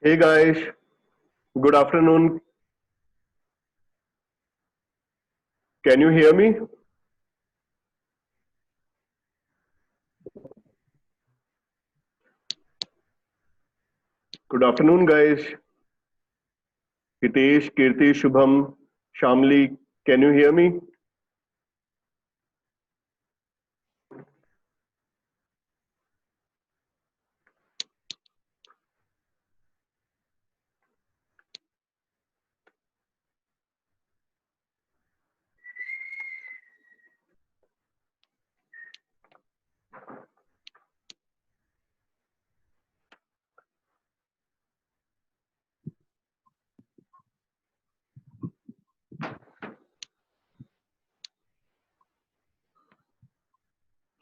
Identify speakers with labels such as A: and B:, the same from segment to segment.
A: Hey guys, good afternoon. Can you hear me? Good afternoon, guys. Hitesh, Kirti, Shubham, Shamli, can you hear me?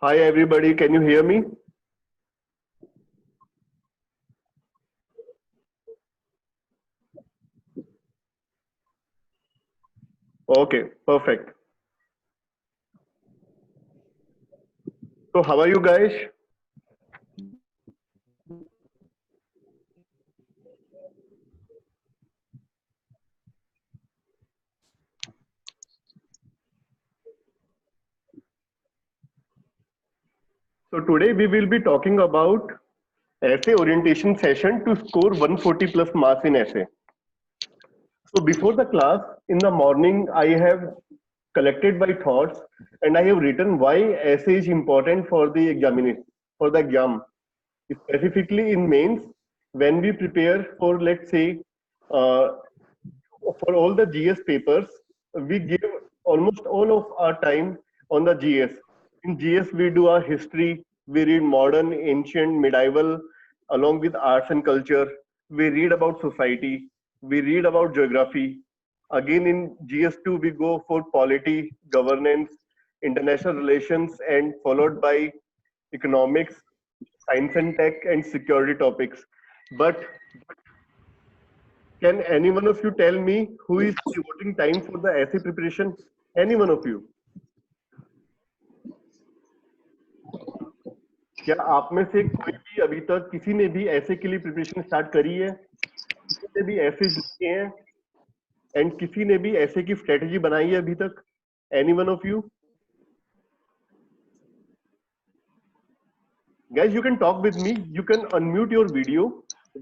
A: Hi, everybody. Can you hear me? Okay, perfect. So, how are you guys? So, today we will be talking about essay orientation session to score 140 plus marks in essay. So before the class in the morning, I have collected my thoughts and I have written why essay is important for the examination, for the exam. Specifically in mains, when we prepare for, let's say, uh, for all the GS papers, we give almost all of our time on the GS. In GS, we do our history, we read modern, ancient, medieval, along with arts and culture. We read about society, we read about geography. Again, in GS2, we go for polity, governance, international relations, and followed by economics, science and tech, and security topics. But can any one of you tell me who is devoting time for the essay preparation? Any one of you? क्या आप में से कोई भी अभी तक किसी ने भी ऐसे के लिए प्रिपरेशन स्टार्ट करी है, किसी ने भी ऐसे लिखे हैं एंड किसी ने भी ऐसे की स्ट्रेटेजी बनाई है अभी तक? Any one of you? Guys, you can talk with me. You can unmute your video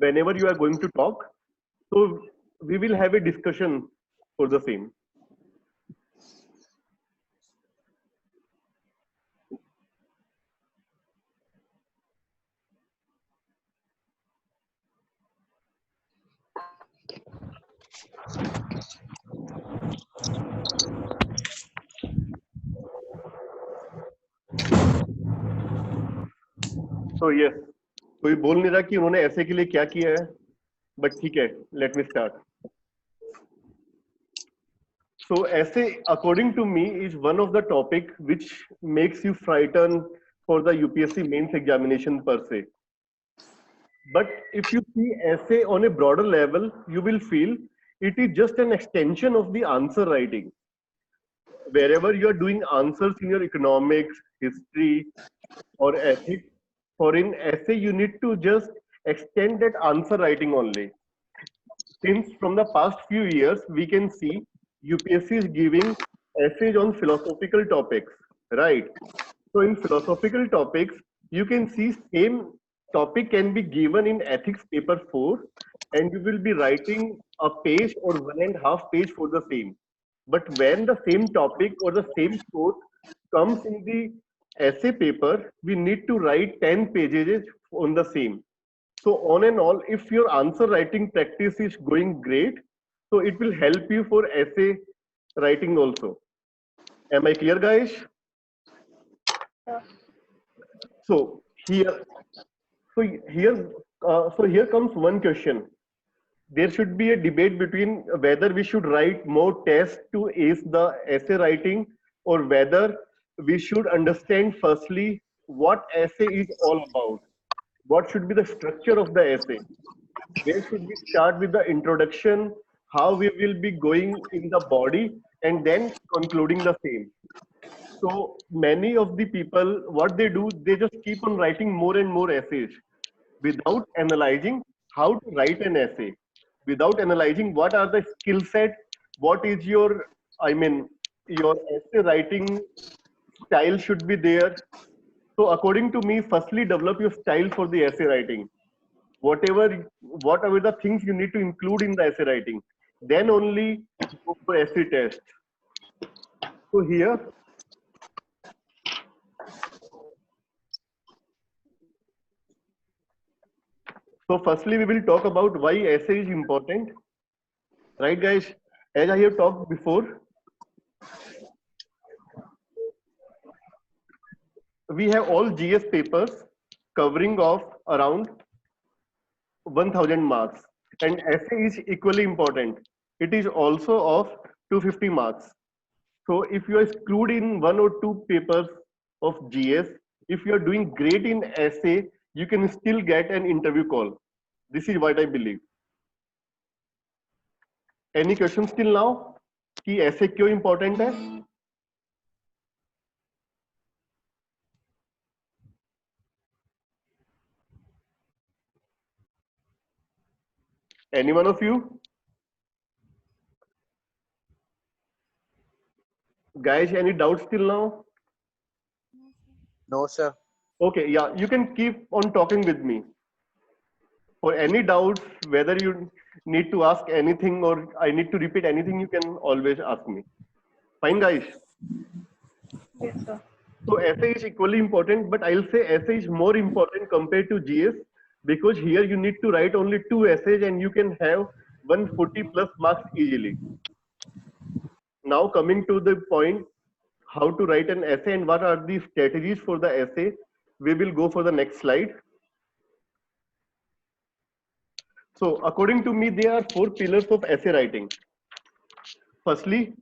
A: whenever you are going to talk. So we will have a discussion for the same. So yes, कोई बोल नहीं रहा कि उन्होंने ऐसे के लिए क्या किया है, बट ठीक है, let me start. So essay, according to me, is one of the topic which makes you frightened for the UPSC mains examination per se. But if you see essay on a broader level, you will feel it is just an extension of the answer writing. Wherever you are doing answers in your economics, history, or ethics, for in essay, you need to just extend that answer writing only. Since from the past few years, we can see UPSC is giving essays on philosophical topics, right? So in philosophical topics, you can see same topic can be given in ethics paper 4, and you will be writing a page or 1.5 page for the same. But when the same topic or the same quote comes in the essay paper, we need to write 10 pages on the same. So on and all, if your answer writing practice is going great, so it will help you for essay writing also. Am I clear, guys? So here, so here, so here comes one question. There should be a debate between whether we should write more tests to ace the essay writing, or whether we should understand firstly what essay is all about. What should be the structure of the essay? Where should we start with the introduction? How we will be going in the body, and then concluding the same. So many of the people, what they do, they just keep on writing more and more essays without analyzing how to write an essay, without analyzing what are the skill set, what is your, I mean, your essay writing style should be there. So according to me, firstly develop your style for the essay writing. Whatever the things you need to include in the essay writing, then only go for essay test. So here, so firstly we will talk about why essay is important, right, guys? As I have talked before, we have all GS papers covering of around 1000 marks, and essay is equally important. It is also of 250 marks. So if you are screwed in one or two papers of GS, if you are doing great in essay, you can still get an interview call. This is what I believe. Any questions till now? कि essay क्यों important है? Any one of you? Guys, any doubts till now?
B: No, sir.
A: Okay, yeah, you can keep on talking with me. For any doubts, whether you need to ask anything or I need to repeat anything, you can always ask me. Fine, guys.
C: Yes, sir.
A: So essay is equally important, but I'll say essay is more important compared to GS, because here you need to write only 2 essays and you can have 140 plus marks easily. Now coming to the point, how to write an essay and what are the strategies for the essay, we will go for the next slide. So according to me, there are 4 pillars of essay writing. Firstly,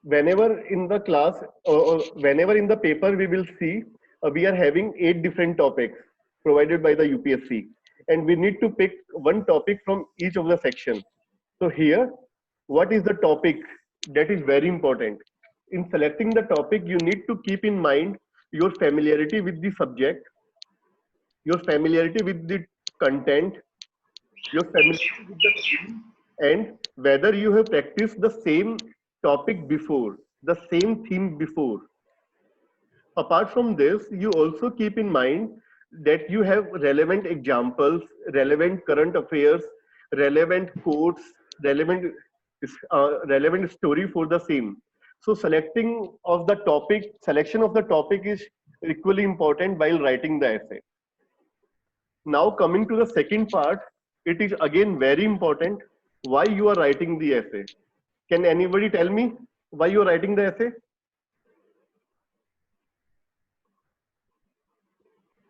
A: whenever in the class or whenever in the paper we will see we are having 8 different topics provided by the UPSC, and we need to pick one topic from each of the section. So here, what is the topic? That is very important. In selecting the topic, you need to keep in mind your familiarity with the subject, your familiarity with the content, your familiarity with the theme, and whether you have practiced the same topic before, the same theme before. Apart from this, you also keep in mind that you have relevant examples, relevant current affairs, relevant quotes, relevant relevant story for the same. So selection of the topic is equally important while writing the essay. Now coming to the second part, it is again very important why you are writing the essay. Can anybody tell me why you are writing the essay?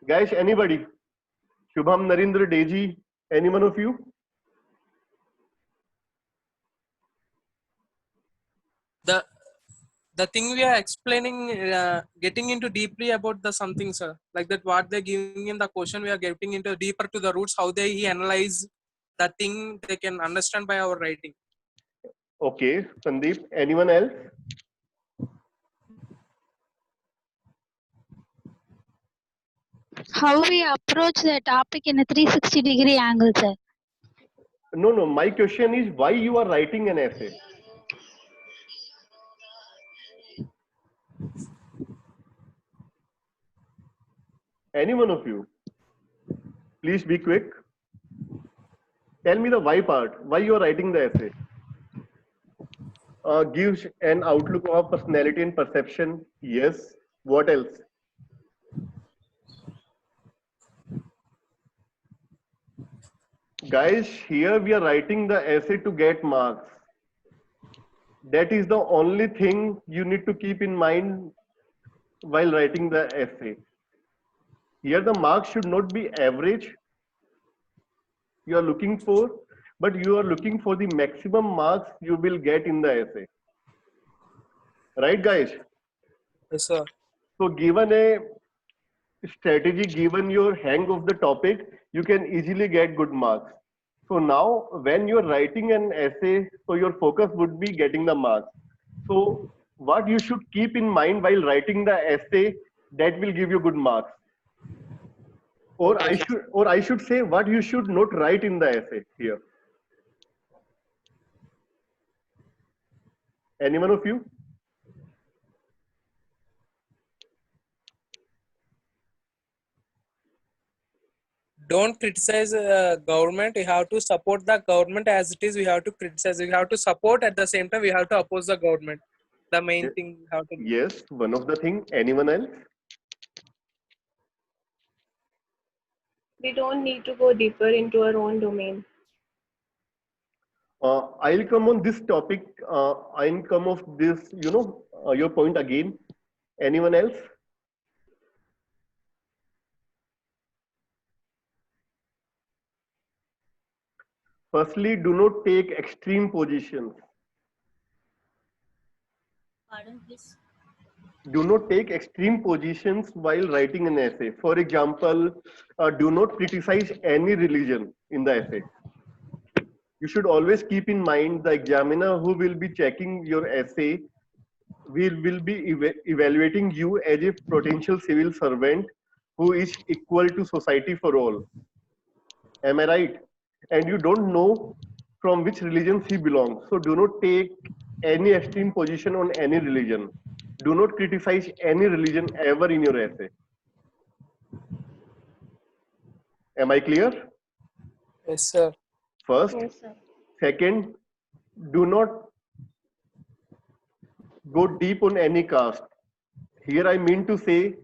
A: Guys, anybody? Shubham, Narendra, Deji, any one of you?
D: the thing we are explaining, getting into deeply about the something, sir, like that what they're giving in the question, we are getting into deeper to the roots, how they analyze the thing, they can understand by our writing.
A: Okay, Sandeep, anyone else?
E: How we approach the topic in a 360-degree angle, sir?
A: No, my question is why you are writing an essay? Any one of you? Please be quick. Tell me the why part. Why you are writing the essay? Gives an outlook of personality and perception. Yes. What else? Guys, here we are writing the essay to get marks. That is the only thing you need to keep in mind while writing the essay. Here the marks should not be average you are looking for, but you are looking for the maximum marks you will get in the essay. Right, guys?
D: Yes, sir.
A: So given a strategy, given your hang of the topic, you can easily get good marks. So now when you're writing an essay, so your focus would be getting the marks. So what you should keep in mind while writing the essay that will give you good marks. Or I should say what you should not write in the essay here. Any one of you?
D: Don't criticize government. You have to support the government as it is. We have to criticize. We have to support at the same time. We have to oppose the government. The main thing we have to do.
A: Yes, one of the thing. Anyone else?
C: We don't need to go deeper into our own domain.
A: I'll come on this topic. I'll come off this, your point again. Anyone else? Firstly, do not take extreme positions.
E: Pardon, please.
A: Do not take extreme positions while writing an essay. For example, do not criticize any religion in the essay. You should always keep in mind the examiner who will be checking your essay will be evaluating you as a potential civil servant who is equal to society for all. Am I right? And you don't know from which religions he belongs. So do not take any extreme position on any religion. Do not criticize any religion ever in your essay. Am I clear?
D: Yes, sir.
A: First.
C: Yes, sir.
A: Second, do not go deep on any caste. Here I mean to say,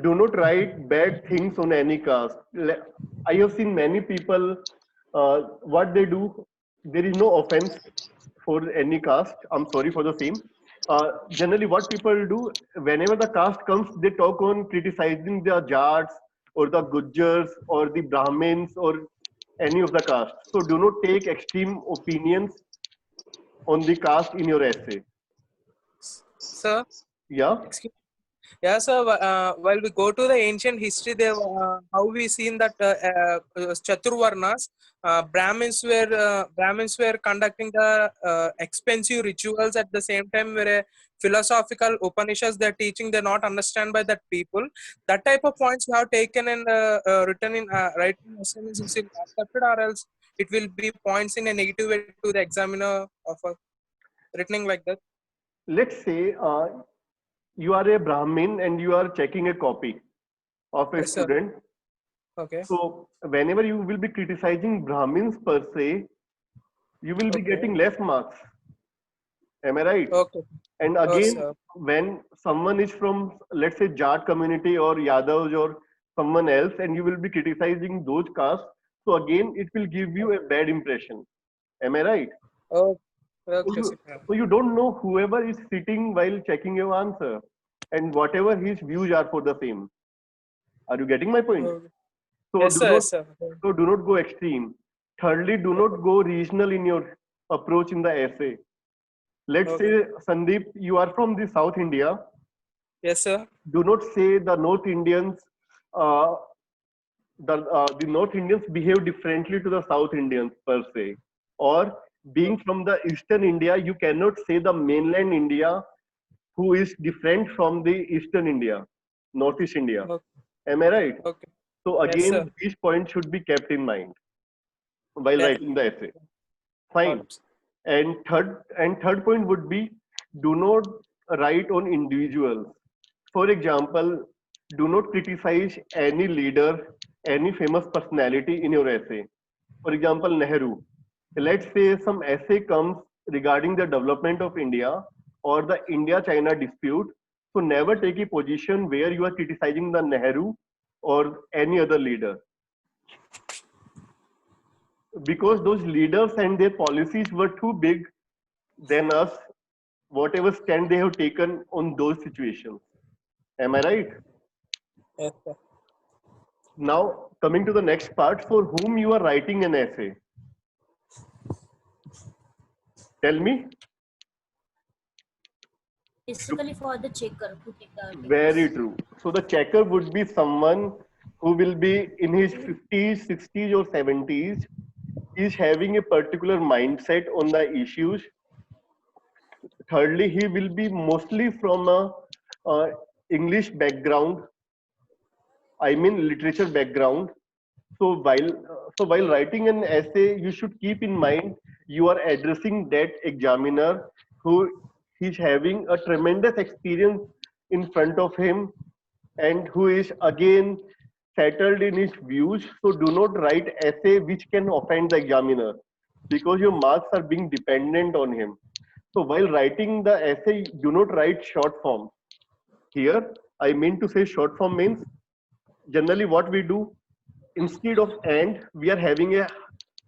A: do not write bad things on any caste. I have seen many people, what they do, there is no offense for any caste. I'm sorry for the same. Generally, what people do, whenever the caste comes, they talk on criticizing the Jats or the Gujars or the Brahmins or any of the caste. So do not take extreme opinions on the caste in your essay.
D: Sir?
A: Yeah?
D: Excuse. Yeah, sir. While we go to the ancient history, there how we seen that Chaturvarnas, Brahmins were conducting the expensive rituals at the same time. Where philosophical Upanishads they're teaching, they're not understand by that people. That type of points you have taken and written in writing essays is accepted, or else it will be points in a negative way to the examiner of a written like that.
A: Let's say you are a Brahmin and you are checking a copy of a
D: Yes, sir.
A: student.
D: Okay.
A: So whenever you will be criticizing Brahmins per se, you will be
D: Okay.
A: getting less marks. Am I right?
D: Okay.
A: And again, when someone is from, let's say, Jat community or Yadavs or someone else, and you will be criticizing those castes, so again, it will give you a bad impression. Am I right?
D: Oh,
A: So
D: okay.
A: you don't know whoever is sitting while checking your answer and whatever his views are for the same. Are you getting my point? So
D: Yes, sir. Yes, sir.
A: so do not go extreme. Thirdly, do not go regional in your approach in the essay. Let's
D: Okay.
A: say, Sandeep, you are from the South India.
D: Yes, sir.
A: Do not say the North Indians, uh, the North Indians behave differently to the South Indians per se. Or being from the Eastern India, you cannot say the mainland India who is different from the Eastern India, Northeast India.
D: Okay.
A: Am I right?
D: Okay.
A: So
D: Yes, sir.
A: again, these points should be kept in mind while writing the essay. Fine.
D: Got
A: And third point would be, do not write on individuals. For example, do not criticize any leader, any famous personality in your essay. For example, Nehru. Let's say some essay comes regarding the development of India or the India-China dispute. So never take a position where you are criticizing the Nehru or any other leader, because those leaders and their policies were too big than us, whatever stand they have taken on those situations. Am I right?
D: Yes, sir.
A: Now, coming to the next part, for whom you are writing an essay? Tell me.
F: Basically for the checker who take the
A: Very
F: papers.
A: true. So the checker would be someone who will be in his 50s, 60s, or 70s. He's having a particular mindset on the issues. Thirdly, he will be mostly from a English background, I mean literature background. So while writing an essay, you should keep in mind you are addressing that examiner who is having a tremendous experience in front of him and who is again settled in his views. So do not write essay which can offend the examiner, because your marks are being dependent on him. So while writing the essay, do not write short form. Here, I mean to say short form means generally what we do, instead of and, we are having a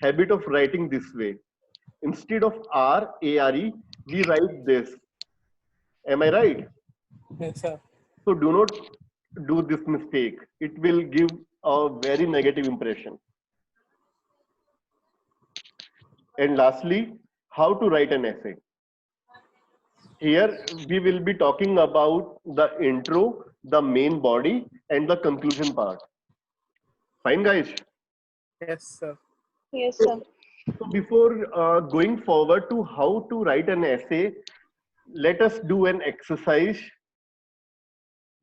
A: habit of writing this way. Instead of are, we write this. Am I right?
D: Yes, sir.
A: So do not do this mistake. It will give a very negative impression. And lastly, how to write an essay. Here we will be talking about the intro, the main body, and the conclusion part. Fine, guys.
D: Yes, sir.
C: Yes,
A: So,
C: sir.
A: so before going forward to how to write an essay, let us do an exercise.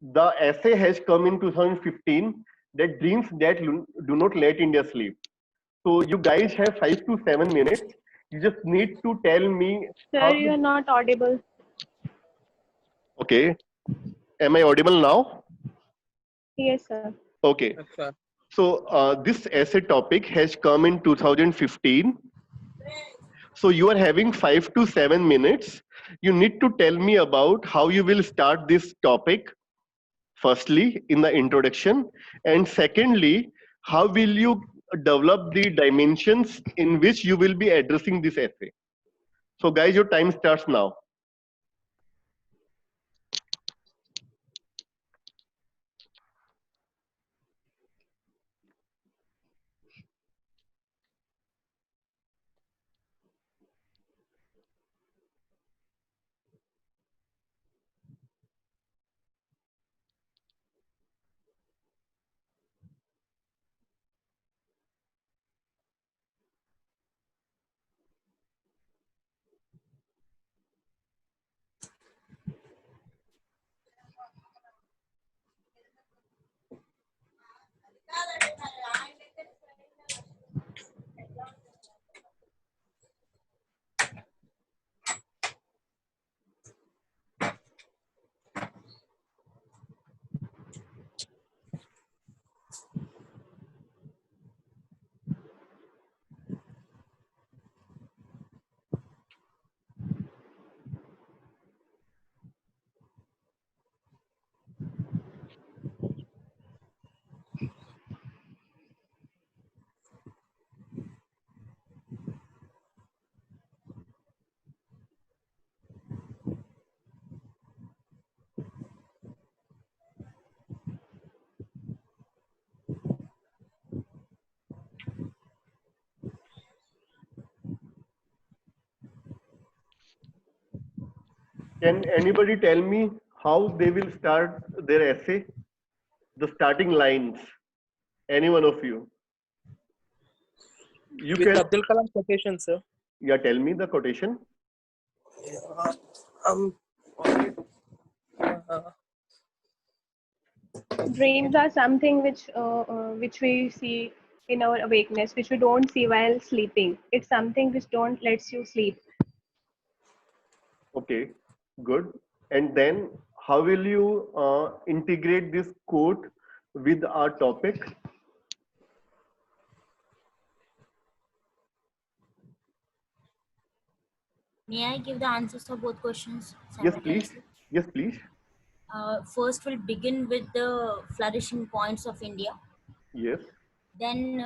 A: The essay has come in 2015, that dreams that do not let India sleep. So you guys have 5 to 7 minutes. You just need to tell me
C: Sir,
A: how
C: you are
A: you.
C: not audible.
A: Okay. Am I audible now?
C: Yes, sir.
A: Okay.
D: Yes, sir.
A: So this essay topic has come in 2015. So you are having 5 to 7 minutes. You need to tell me about how you will start this topic. Firstly, in the introduction, and secondly, how will you develop the dimensions in which you will be addressing this essay. So, guys, your time starts now. Can anybody tell me how they will start their essay? The starting lines. Any one of you? You
D: With
A: can,
D: Abdul Kalam quotation, sir.
A: yeah, tell me the quotation.
D: Um, uh,
C: Dreams are something which we see in our awakeness, which we don't see while sleeping. It's something which don't lets you sleep.
A: Okay, good. And then how will you integrate this quote with our topic?
F: May I give the answers for both questions
A: Yes, please.
F: simultaneously?
A: Yes, please.
F: First, we'll begin with the flourishing points of India.
A: Yes,
F: Then,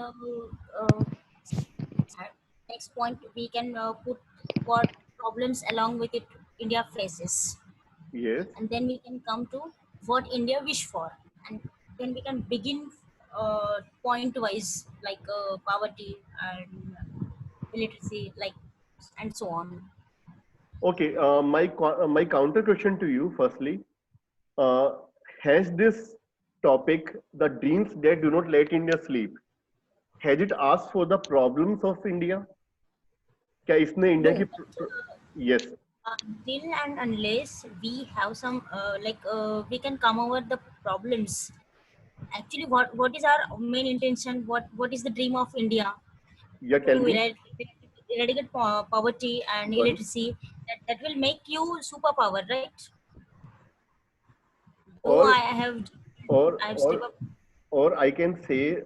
F: next point, we can put what problems along with it India faces.
A: yes.
F: And then we can come to what India wish for. And then we can begin point wise, like poverty and illiteracy, like, and so on.
A: Okay, my counter question to you, firstly, uh, has this topic, the dreams that do not let India sleep, has it asked for the problems of India? क्या इसने India
F: No,
A: की
F: but,
A: yes,
F: until and unless we have some we can come over the problems. Actually, what is our main intention? What is the dream of India?
A: yeah,
F: To
A: tell me
F: eradicate poverty and
A: one,
F: illiteracy. That will make you superpower, right? Though
A: or
F: I have
A: or
F: step up.
A: or I can say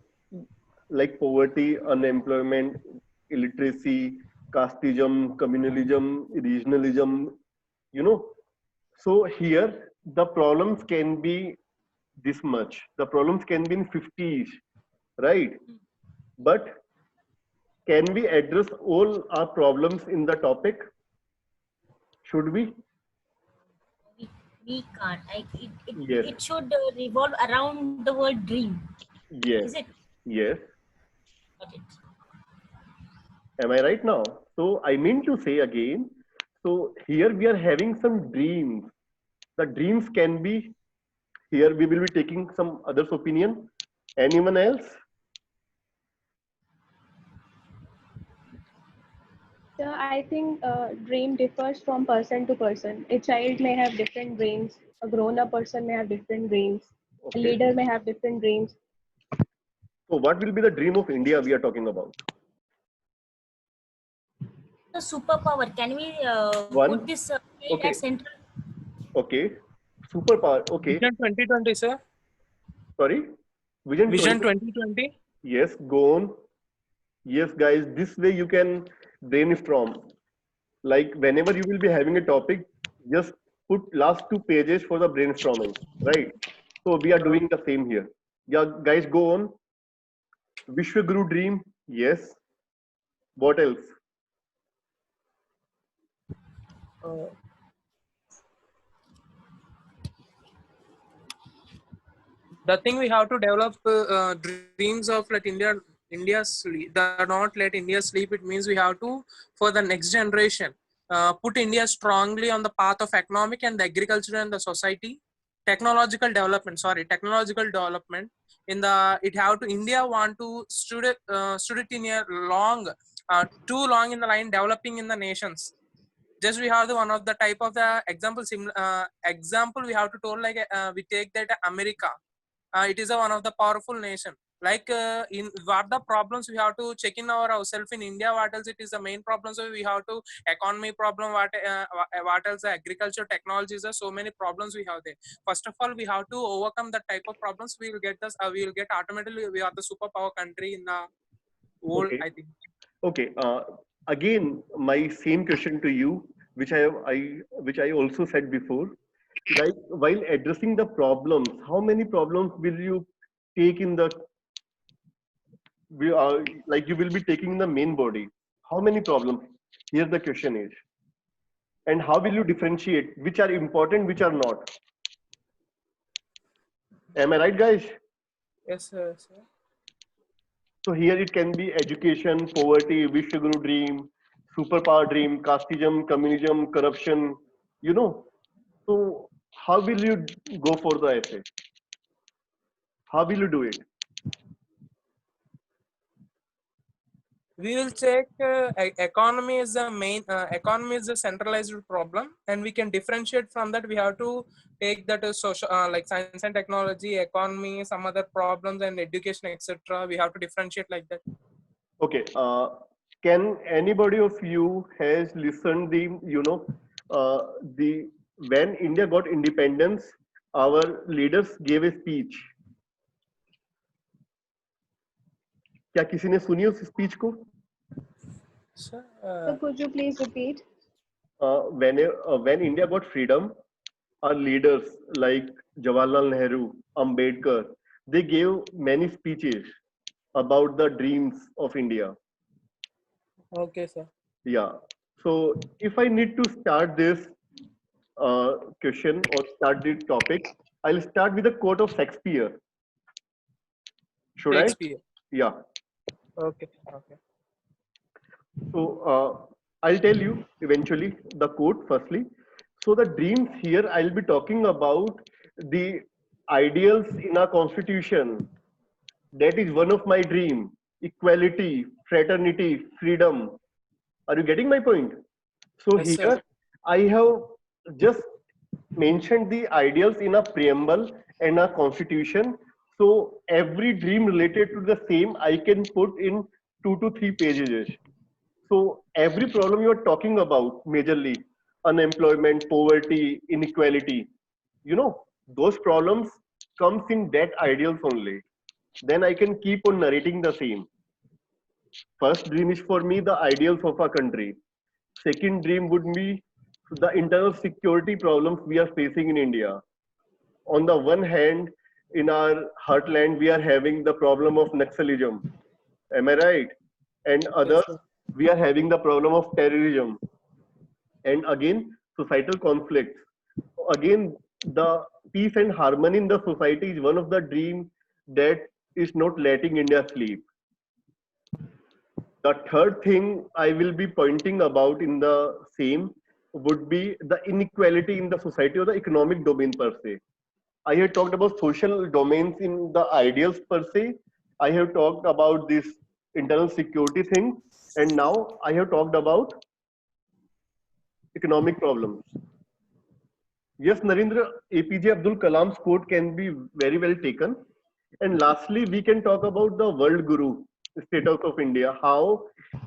A: like poverty, unemployment, illiteracy, casteism, communalism, regionalism, you know. So here the problems can be this much. The problems can be in 50s, right? But can we address all our problems in the topic? Should we?
F: We can't.
A: Yes,
F: It should revolve around the word dream.
A: yes,
F: Is it?
A: yes.
F: Got it.
A: Am I right now? So I mean to say again, so here we are having some dreams. The dreams can be, here we will be taking some others' opinion. Anyone else?
C: So I think dream differs from person to person. A child may have different dreams. A grown-up person may have different dreams. A
A: Okay.
C: leader may have different dreams.
A: So what will be the dream of India we are talking about?
F: The superpower. Can we
A: One.
F: put this field
A: Okay.
F: at central?
A: Okay. Superpower. Okay.
D: Vision 2020, sir.
A: Sorry. Vision
D: Vision
A: 20.
D: 2020.
A: Yes. Go on. Yes, guys. This way you can brainstorm. Like whenever you will be having a topic, just put last 2 pages for the brainstorming. Right. So we are doing the same here. Yeah, guys. Go on. Vishwaguru dream. Yes. What else?
D: Uh, the thing we have to develop dreams of let India sleep, not let India sleep. It means we have to, for the next generation, put India strongly on the path of economic and the agriculture and the society, technological development. In the it have to India want to stood it in a long, too long in the line developing in the nations. Just we have the one of the type of the example we have to told like we take that America. It is one of the powerful nation. Like in what the problems we have to check in ourselves in India. What else it is the main problems? So we have to economy problem. What else the agriculture technologies? Are so many problems we have there. First of all, we have to overcome that type of problems. We will get this. We will get automatically. We are the superpower country in the world.
A: Okay.
D: I think.
A: Okay. Again, my same question to you, which I also said before. Like while addressing the problems, how many problems will you take in the we are like you will be taking in the main body? How many problems? Here the question is. And how will you differentiate which are important, which are not? Am I right, guys?
D: Yes, sir.
A: So here it can be education, poverty, Vishwaguru dream, superpower dream, casteism, communism, corruption, you know. So how will you go for the essay? How will you do it?
D: We will check economy is the main economy is the centralized problem, and we can differentiate from that. We have to take that social like science and technology, economy, some other problems, and education, etc. We have to differentiate like that.
A: Okay. Can anybody of you has listened the when India got independence, our leaders gave a speech. क्या किसी ने सुनी उस speech को?
D: So,
C: So could you please repeat?
A: When India got freedom, our leaders like Jawaharlal Nehru, Ambedkar, they gave many speeches about the dreams of India.
D: okay, sir.
A: Yeah. So if I need to start this question or start the topic, I'll start with a quote of Shakespeare. Should I?
D: Shakespeare.
A: Yeah.
D: Okay. Okay.
A: So I'll tell you eventually the quote firstly. So the dreams here, I'll be talking about the ideals in our constitution. That is one of my dream. Equality, fraternity, freedom. Are you getting my point? So
D: Yes, sir.
A: here I have just mentioned the ideals in a preamble and a constitution. So every dream related to the same I can put in 2 to 3 pages. So every problem you are talking about majorly, unemployment, poverty, inequality, those problems comes in that ideals only. Then I can keep on narrating the same. First dream is for me the ideals of our country. Second dream would be the internal security problems we are facing in India. On the one hand, in our heartland, we are having the problem of Naxalism. Am I right? And
D: Yes,
A: others,
D: sir.
A: we are having the problem of terrorism. And again, societal conflicts. Again, the peace and harmony in the society is one of the dream that is not letting India sleep. The third thing I will be pointing about in the same would be the inequality in the society or the economic domain per se. I have talked about social domains in the ideals per se. I have talked about this internal security thing. And now I have talked about economic problems. Yes, Narendra, APJ Abdul Kalam's quote can be very well taken. And lastly, we can talk about the world guru status of India. How,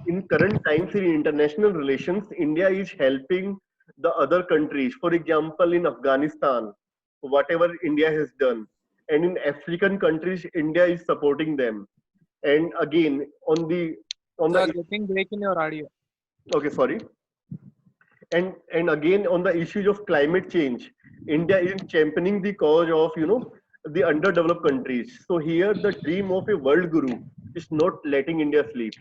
A: in current times in international relations, India is helping the other countries. For example, in Afghanistan, whatever India has done, and in African countries, India is supporting them. And again, on
D: You are
A: the
D: getting break in your audio.
A: okay, sorry. And again on the issues of climate change, India is championing the cause of the underdeveloped countries. So here the dream of a world guru is not letting India sleep.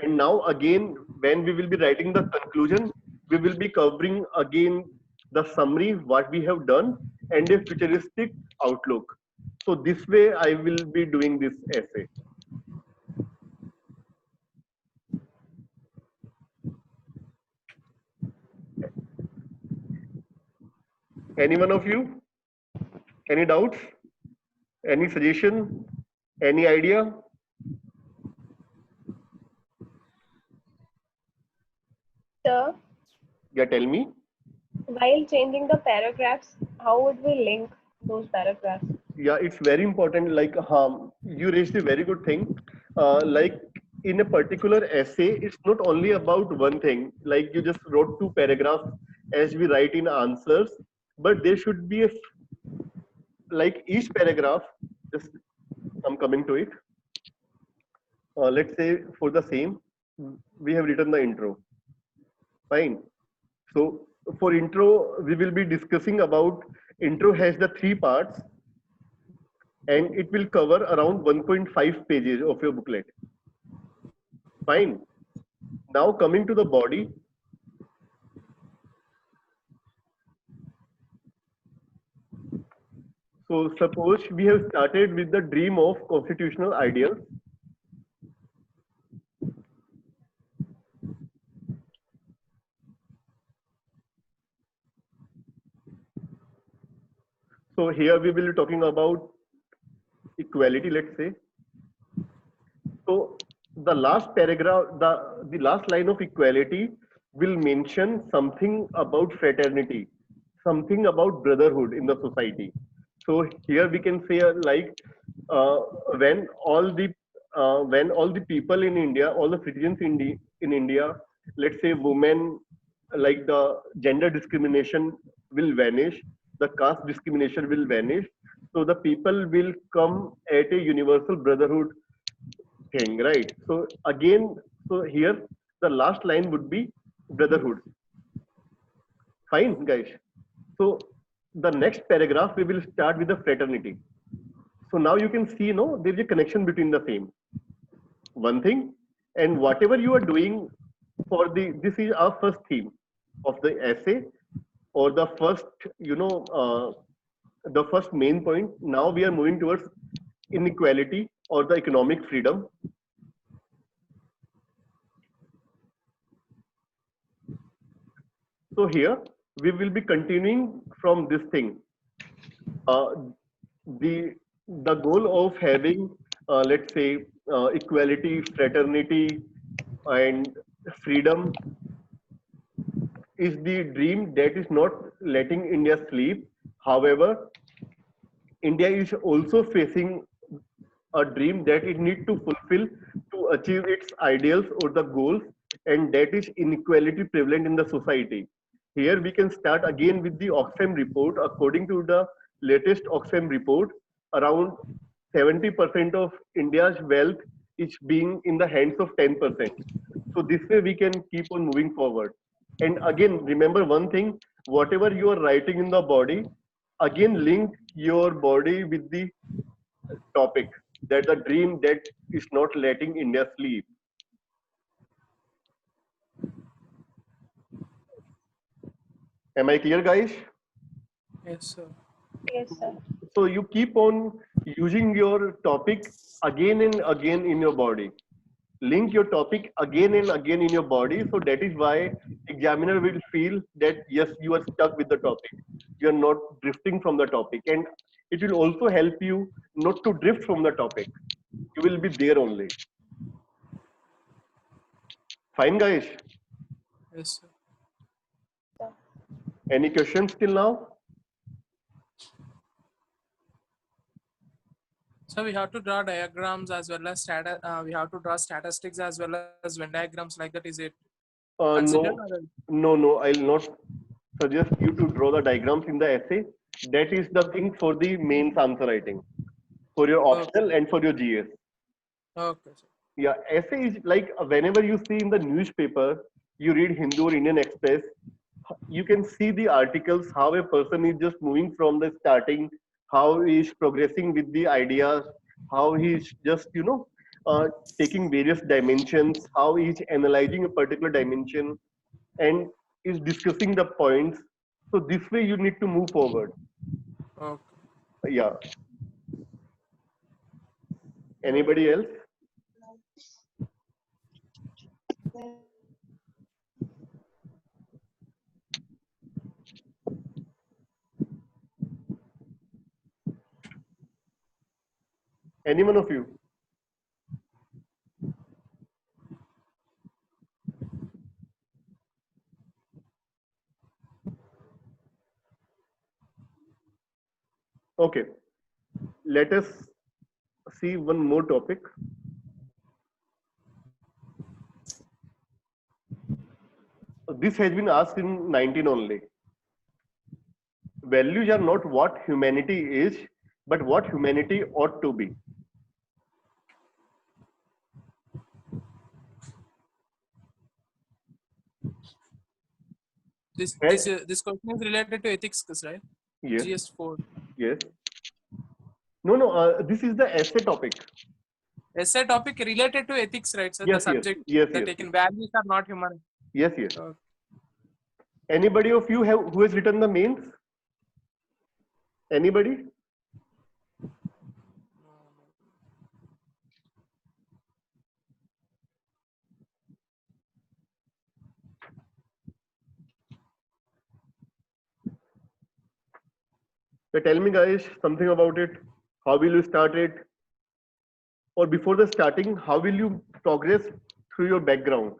A: And now again, when we will be writing the conclusion, we will be covering again the summary what we have done and a futuristic outlook. So this way I will be doing this essay. Any one of you? Any doubts? Any suggestion? Any idea?
C: Sir,
A: Yeah, tell me.
C: while changing the paragraphs, how would we link those paragraphs?
A: Yeah, it's very important. Like, you raised a very good thing. Like, in a particular essay, it's not only about one thing. Like, you just wrote 2 paragraphs as we write in answers, but there should be like each paragraph. Just, I'm coming to it. Let's say for the same, we have written the intro. Fine. So for intro, we will be discussing about intro has the 3 parts and it will cover around 1.5 pages of your booklet. Fine. Now coming to the body. So suppose we have started with the dream of constitutional ideals. So here we will be talking about equality, let's say. So the last paragraph, the last line of equality will mention something about fraternity, something about brotherhood in the society. So here we can say uh, when all the when all the people in India, all the citizens in India, let's say women, like the gender discrimination will vanish, the caste discrimination will vanish. So the people will come at a universal brotherhood thing, right? So again, so here the last line would be brotherhood. Fine, guys. So the next paragraph we will start with the fraternity. So now you can see, no, there is a connection between the same. One thing, and whatever you are doing for this is our first theme of the essay, or the first, the first main point. Now we are moving towards inequality or the economic freedom. So here we will be continuing from this thing. Uh, the the goal of having, let's say, equality, fraternity, and freedom is the dream that is not letting India sleep. However, India is also facing a dream that it needs to fulfill to achieve its ideals or the goals, and that is inequality prevalent in the society. Here we can start again with the Oxfam report. According to the latest Oxfam report, around 70% of India's wealth is being in the hands of 10%. So this way we can keep on moving forward. And again, remember one thing, whatever you are writing in the body, again link your body with the topic, that the dream that is not letting India sleep. Am I clear, guys?
D: Yes, sir.
C: Yes, sir.
A: So you keep on using your topic again and again in your body. Link your topic again and again in your body. So that is why examiner will feel that yes, you are stuck with the topic. You are not drifting from the topic. And it will also help you not to drift from the topic. You will be there only. Fine, guys.
D: Yes, sir.
A: Any questions till now?
D: So we have to draw diagrams as well as we have to draw statistics as well as Venn diagrams like that. Is it considered?
A: No. I'll not suggest you to draw the diagrams in the essay. That is the thing for the mains answer writing, for your optional and for your GS.
D: Okay, sir.
A: Yeah, essay is like whenever you see in the newspaper, you read Hindu or Indian Express, you can see the articles how a person is just moving from the starting, how he is progressing with the ideas, how he is just taking various dimensions, how he is analyzing a particular dimension, and is discussing the points. So this way you need to move forward.
D: Okay.
A: Yeah. Anybody else? Any one of you? Okay. Let us see one more topic. This has been asked in 19 only. Values are not what humanity is, but what humanity ought to be.
D: This question is related to ethics, right?
A: Yes,
D: GS4.
A: yes. No. This is the essay topic.
D: Essay topic related to ethics, right? So the
A: Yes, yes,
D: subject
A: yes,
D: that
A: yes,
D: taken values are not human.
A: yes, yes.
D: Okay.
A: Anybody of you who has written the mains? Anybody? So tell me guys something about it. How will you start it? Or before the starting, how will you progress through your background?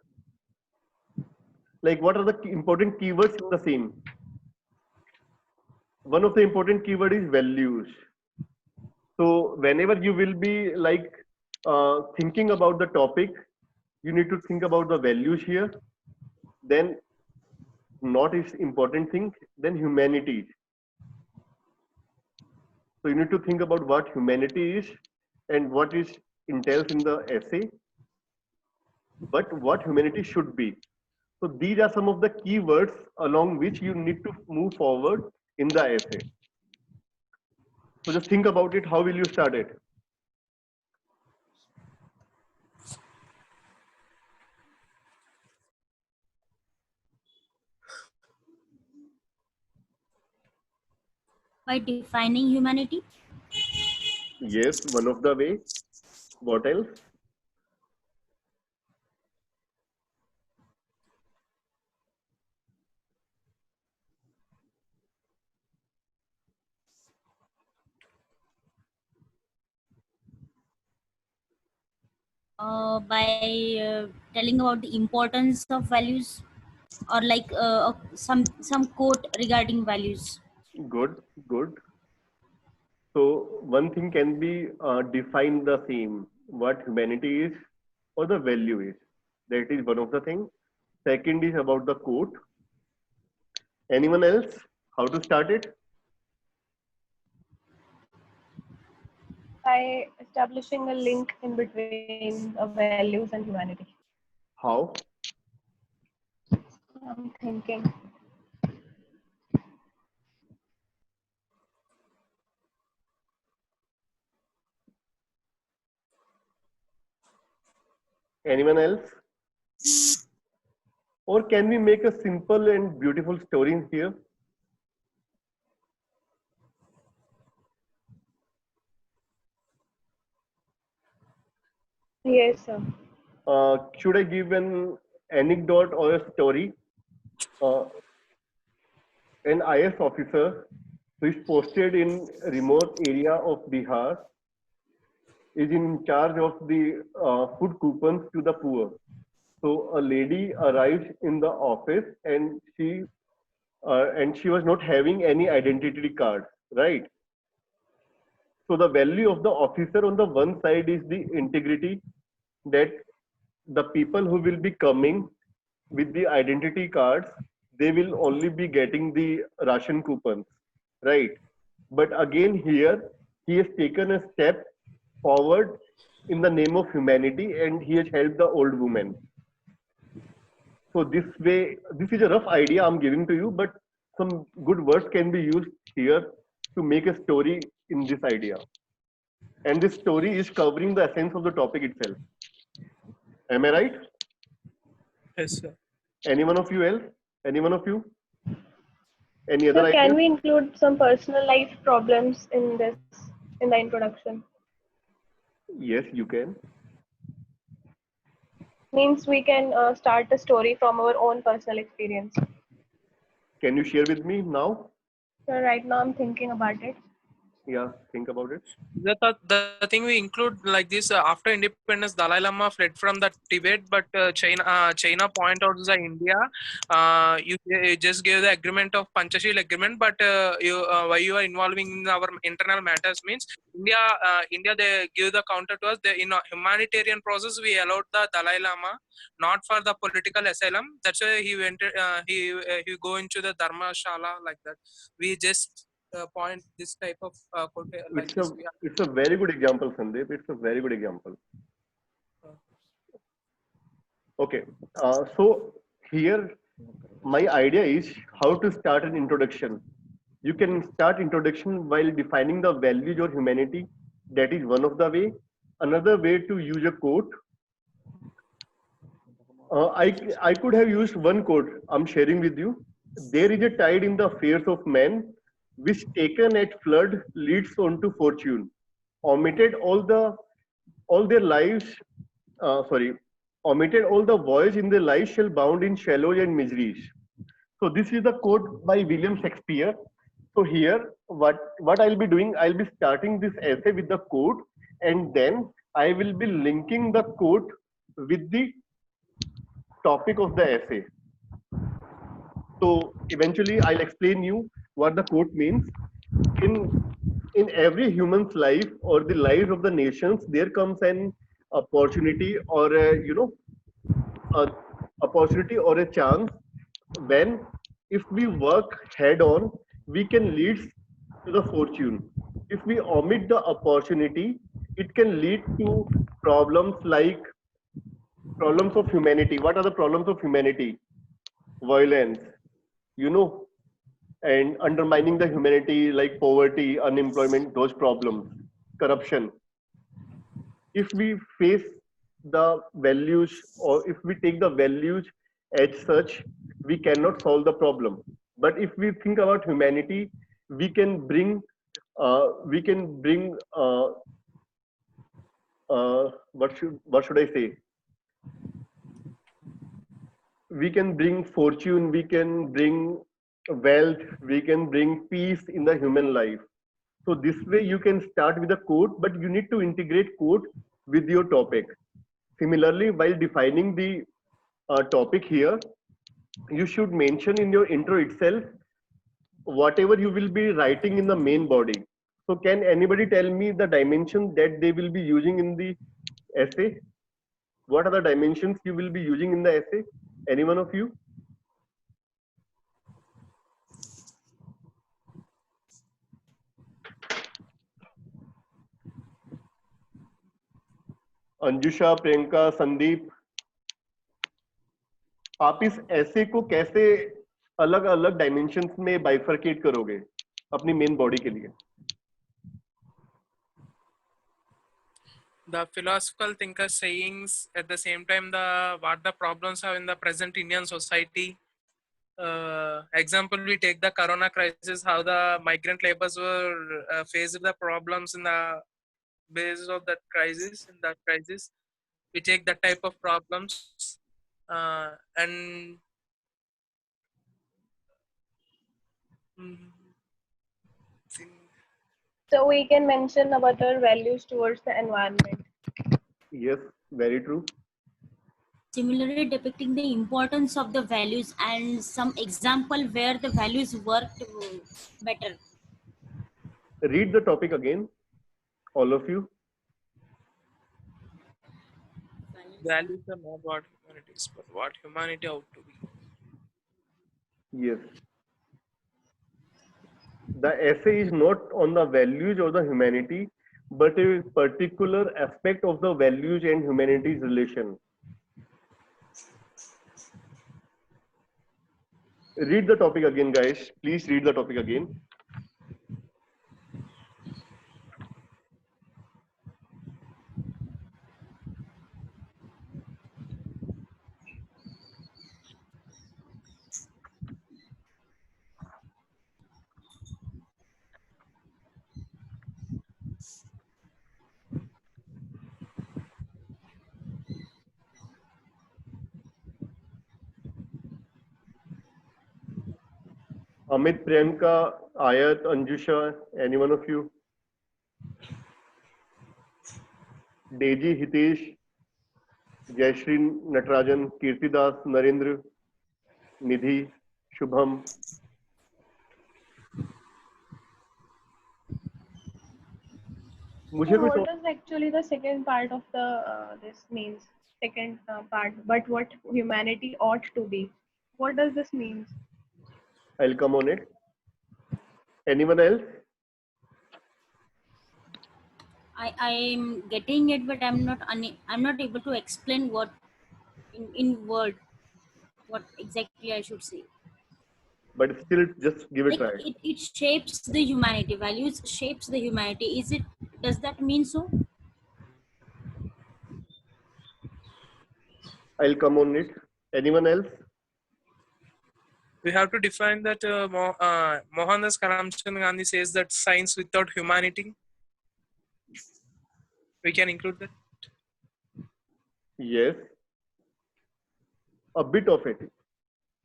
A: Like what are the important keywords in the same? One of the important keyword is values. So whenever you will be like thinking about the topic, you need to think about the values here. Then not is important thing, then humanity. So you need to think about what humanity is and what is entails in the essay, but what humanity should be. So these are some of the keywords along which you need to move forward in the essay. So just think about it. How will you start it?
F: By defining humanity.
A: Yes, one of the way. What else?
F: By telling about the importance of values, or like some quote regarding values.
A: Good, good. So one thing can be define the same, what humanity is or the value is. That is one of the things. Second is about the quote. Anyone else? How to start it?
C: By establishing a link in between values and humanity.
A: How?
C: I'm thinking.
A: Anyone else? Or can we make a simple and beautiful story in here?
C: Yes, sir.
A: Should I give an anecdote or a story? Uh, an IS officer who is posted in remote area of Bihar is in charge of the food coupons to the poor. So a lady arrives in the office and she was not having any identity card, right? So the value of the officer on the one side is the integrity, that the people who will be coming with the identity cards, they will only be getting the ration coupons, right? But again here, he has taken a step forward in the name of humanity and he has helped the old woman. So this way, this is a rough idea I'm giving to you, but some good words can be used here to make a story in this idea. And this story is covering the essence of the topic itself. Am I right?
D: Yes, sir.
A: Any one of you else? Any one of you? Any other
C: So
A: idea?
C: can we include some personal life problems in this, in the introduction?
A: Yes, you can.
C: Means we can start the story from our own personal experience.
A: Can you share with me now?
C: So right now I'm thinking about it.
A: Yeah, think about it.
D: The thing we include like this, after independence, Dalai Lama fled from the Tibet, but China point out the India. You just gave the agreement of Panchashil agreement, but why you are involving in our internal matters means India they give the counter to us. In a humanitarian process, we allowed the Dalai Lama, not for the political asylum. That's why he went. He go into the Dharmashala like that. We just point this type of like
A: It's a
D: this.
A: it's a very good example, Sandeep. It's a very good example. Okay. So here my idea is how to start an introduction. You can start introduction while defining the values or humanity. That is one of the way. Another way to use a quote. I could have used one quote I'm sharing with you. There is a tide in the affairs of men, which taken at flood leads on to fortune. Omitted all their lives, sorry, omitted all the voyage in their lives shall bound in shallows and miseries. So this is the quote by William Shakespeare. So here, what I'll be doing, I'll be starting this essay with the quote, and then I will be linking the quote with the topic of the essay. So eventually, I'll explain you what the quote means. In every human's life or the lives of the nations, there comes an opportunity or a opportunity or a chance when, if we work head on, we can lead to the fortune. If we omit the opportunity, it can lead to problems like problems of humanity. What are the problems of humanity? Violence, you know, and undermining the humanity like poverty, unemployment, those problems, corruption. If we face the values or if we take the values as such, we cannot solve the problem. But if we think about humanity, we can bring we can bring what should I say? We can bring fortune, we can bring wealth, we can bring peace in the human life. So this way you can start with a quote, but you need to integrate quote with your topic. Similarly, while defining the topic here, you should mention in your intro itself whatever you will be writing in the main body. So can anybody tell me the dimension that they will be using in the essay? What are the dimensions you will be using in the essay? Any one of you? अंजुषा, Priyanka, Sandeep, आप इस ऐसे को कैसे अलग अलग dimensions में bifurcate करोगे अपनी मेन बॉडी के लिए?
D: The philosophical thinker sayings, at the same time the what the problems are in the present Indian society. Example, we take the corona crisis, how the migrant laborers were faced the problems in the basis of that crisis. In that crisis, we take that type of problems and
C: So we can mention about our values towards the environment.
A: Yes, very true.
F: Similarly, depicting the importance of the values and some example where the values worked better.
A: Read the topic again, all of you.
D: values are not what humanity is, but what humanity ought to be.
A: Yes. The essay is not on the values or the humanity, but a particular aspect of the values and humanity's relation. Read the topic again, guys. Please read the topic again. Amit, Priyanka, Ayat, Anjusha, any one of you? Deji, Hitesh, Jayashri, Natarajan, Kirtidas, Narendra, Nidhi, Shubham. मुझे
C: So
A: कोई
C: what is actually the second part of the this means? Second part, but what humanity ought to be. What does this mean?
A: I'll come on it. Anyone else?
F: I'm getting it, but I'm not able to explain what in word what exactly I should say.
A: But still, just give it a
F: Like
A: try.
F: it shapes the humanity. Values shapes the humanity. Does that mean so?
A: I'll come on it. Anyone else?
D: We have to define that Mohandas Karamchand Gandhi says that science without humanity. We can include that.
A: Yes. A bit of it.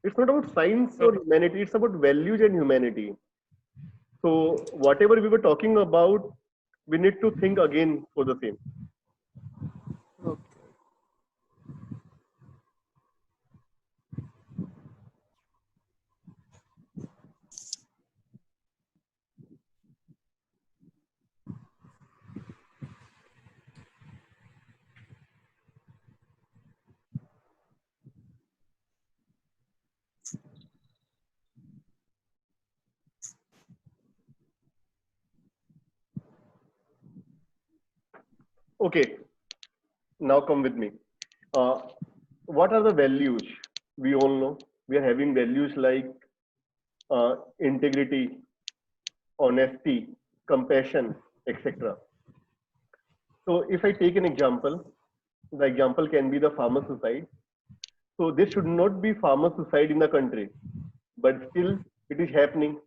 A: It's not about science or humanity, it's about values and humanity. So whatever we were talking about, we need to think again for the same.
D: Okay.
A: Okay, now come with me. Uh, what are the values? We all know we are having values like integrity, honesty, compassion, etc. So if I take an example, the example can be the farmer suicide. So there should not be farmer suicide in the country, but still it is happening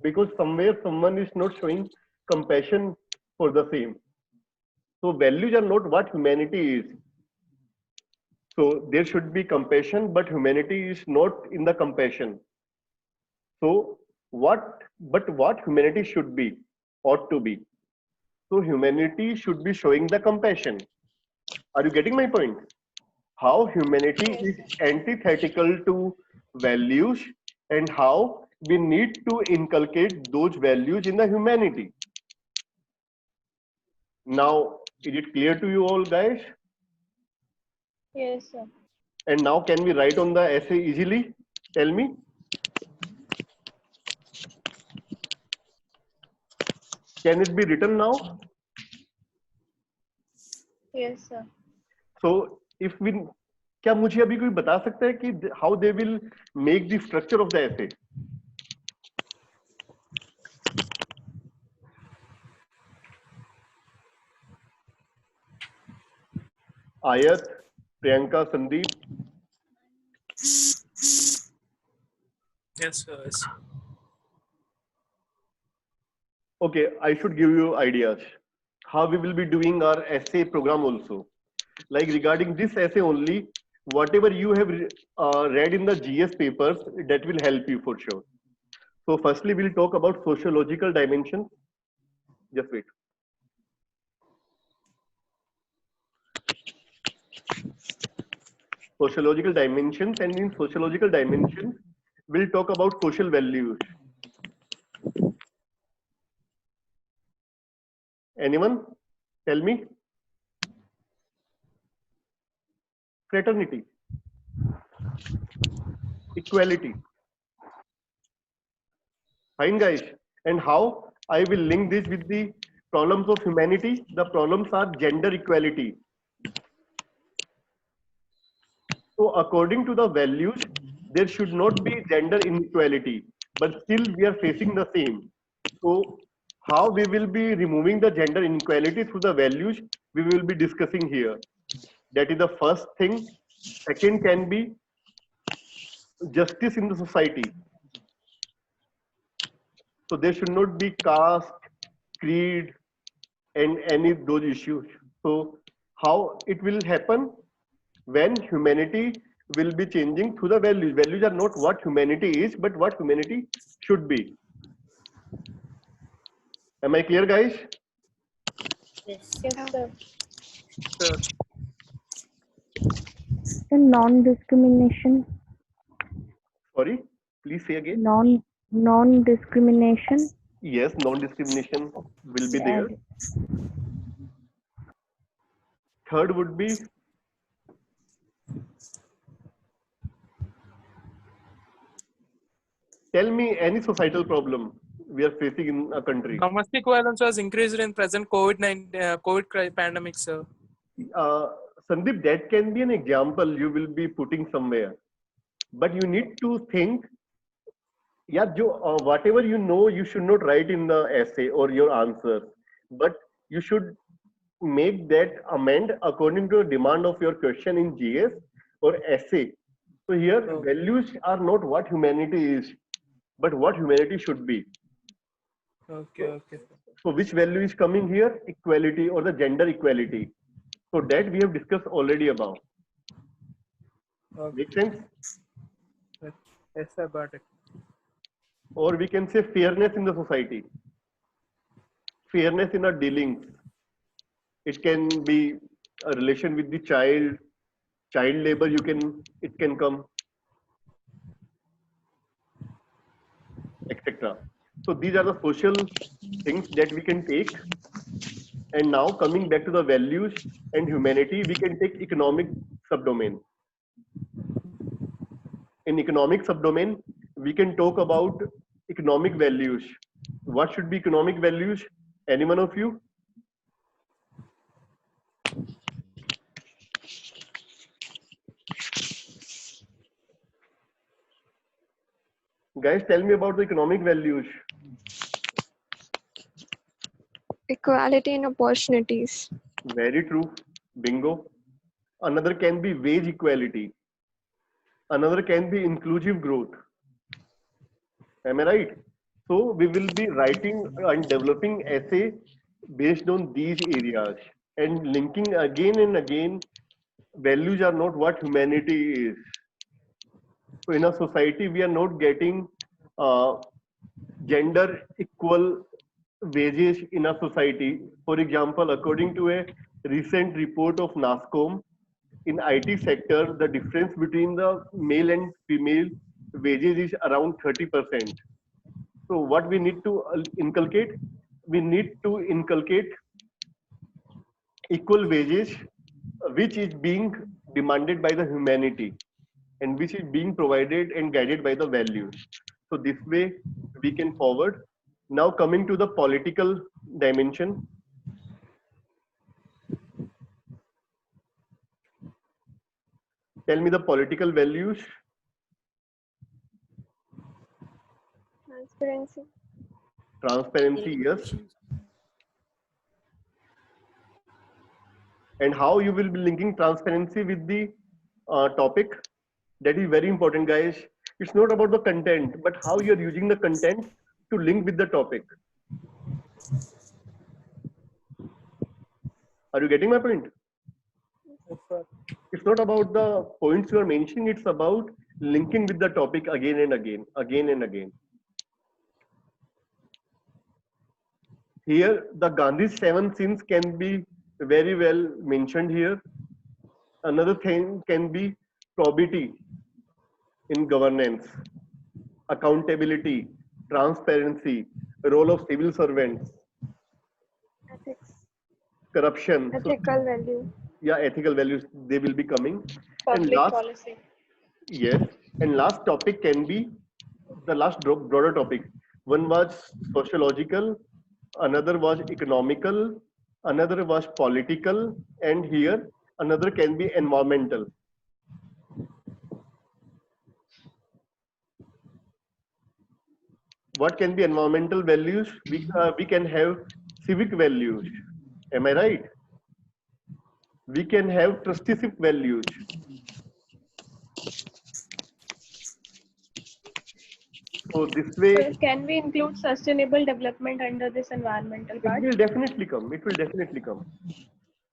A: because somewhere someone is not showing compassion for the same. So values are not what humanity is. So there should be compassion, but humanity is not in the compassion. So what humanity should be, ought to be. So humanity should be showing the compassion. Are you getting my point? How humanity is antithetical to values and how we need to inculcate those values in the humanity. Now, is it clear to you all, guys?
C: Yes, sir.
A: And now can we write on the essay easily? Tell me. Can it be written now?
C: Yes, sir.
A: So if we, क्या मुझे अभी कोई बता सकता है कि how they will make the structure of the essay? Ayat, Priyanka, Sandeep.
D: Yes, sir. Yes.
A: Okay, I should give you ideas how we will be doing our essay program also. Like regarding this essay only, whatever you have read in the GS papers, that will help you for sure. So firstly, we'll talk about sociological dimensions. Just wait. Sociological dimensions, and in sociological dimensions, we'll talk about social values. Anyone? Tell me. Fraternity. Equality. Fine, guys. And how I will link this with the problems of humanity? The problems are gender equality. So according to the values, there should not be gender inequality, but still we are facing the same. So how we will be removing the gender inequality through the values, we will be discussing here. That is the first thing. Second can be justice in the society. So there should not be caste, creed, and any of those issues. So how it will happen? When humanity will be changing through the values. Values are not what humanity is, but what humanity should be. Am I clear, guys?
F: Yes.
C: Yes, sir.
D: Sir.
G: And non-discrimination.
A: Sorry, please say again.
G: Non-discrimination.
A: Yes, non-discrimination will be there.
G: Add.
A: Third would be tell me any societal problem we are facing in a country.
D: Domestic violence was increased in present COVID pandemic, sir.
A: Uh, Sandeep, that can be an example you will be putting somewhere, but you need to think. Yeah, whatever you know, you should not write in the essay or your answer, but you should make that amend according to the demand of your question in GS or essay. So here,
D: Okay.
A: values are not what humanity is, but what humanity should be.
D: Okay. Okay.
A: So which value is coming here? Equality or the gender equality. So that we have discussed already about.
D: Okay.
A: Make sense?
D: Yes, sir. Got it.
A: Or we can say fairness in the society. fairness in our dealings. It can be a relation with the child labor. It can come, etc. So these are the social things that we can take. And now coming back to the values and humanity, we can take economic subdomain. In economic subdomain, we can talk about economic values. What should be economic values? Any one of you? Guys, tell me about the economic values.
H: Equality in opportunities.
A: Very true. Bingo. Another can be wage equality. Another can be inclusive growth. Am I right? So we will be writing and developing essay based on these areas and linking again and again. Values are not what humanity is. So in a society, we are not getting gender equal wages in a society. For example, according to a recent report of NASCOM, in IT sector, the difference between the male and female wages is around 30%. So what we need to inculcate? We need to inculcate equal wages, which is being demanded by the humanity and which is being provided and guided by the values. So this way we can forward. Now coming to the political dimension. Tell me the political values.
H: Transparency.
A: Transparency, yes. And how you will be linking transparency with the topic? That is very important, guys. It's not about the content, but how you're using the content to link with the topic. Are you getting my point? It's not about the points you are mentioning, it's about linking with the topic again and again, again and again. Here, the Gandhi's 7 sins can be very well mentioned here. Another thing can be probity in governance, accountability, transparency, role of civil servants,
H: Ethics.
A: corruption.
H: Ethical value.
A: Yeah, ethical values, they will be coming.
C: Public
A: And last,
C: policy.
A: yes, and last topic can be the last broader topic. One was sociological, another was economical, another was political, and here another can be environmental. What can be environmental values? We can have civic values. Am I right? We can have trusteeship values. So this way,
C: So can we include sustainable development under this environmental
A: it
C: part?
A: will definitely come. It will definitely come.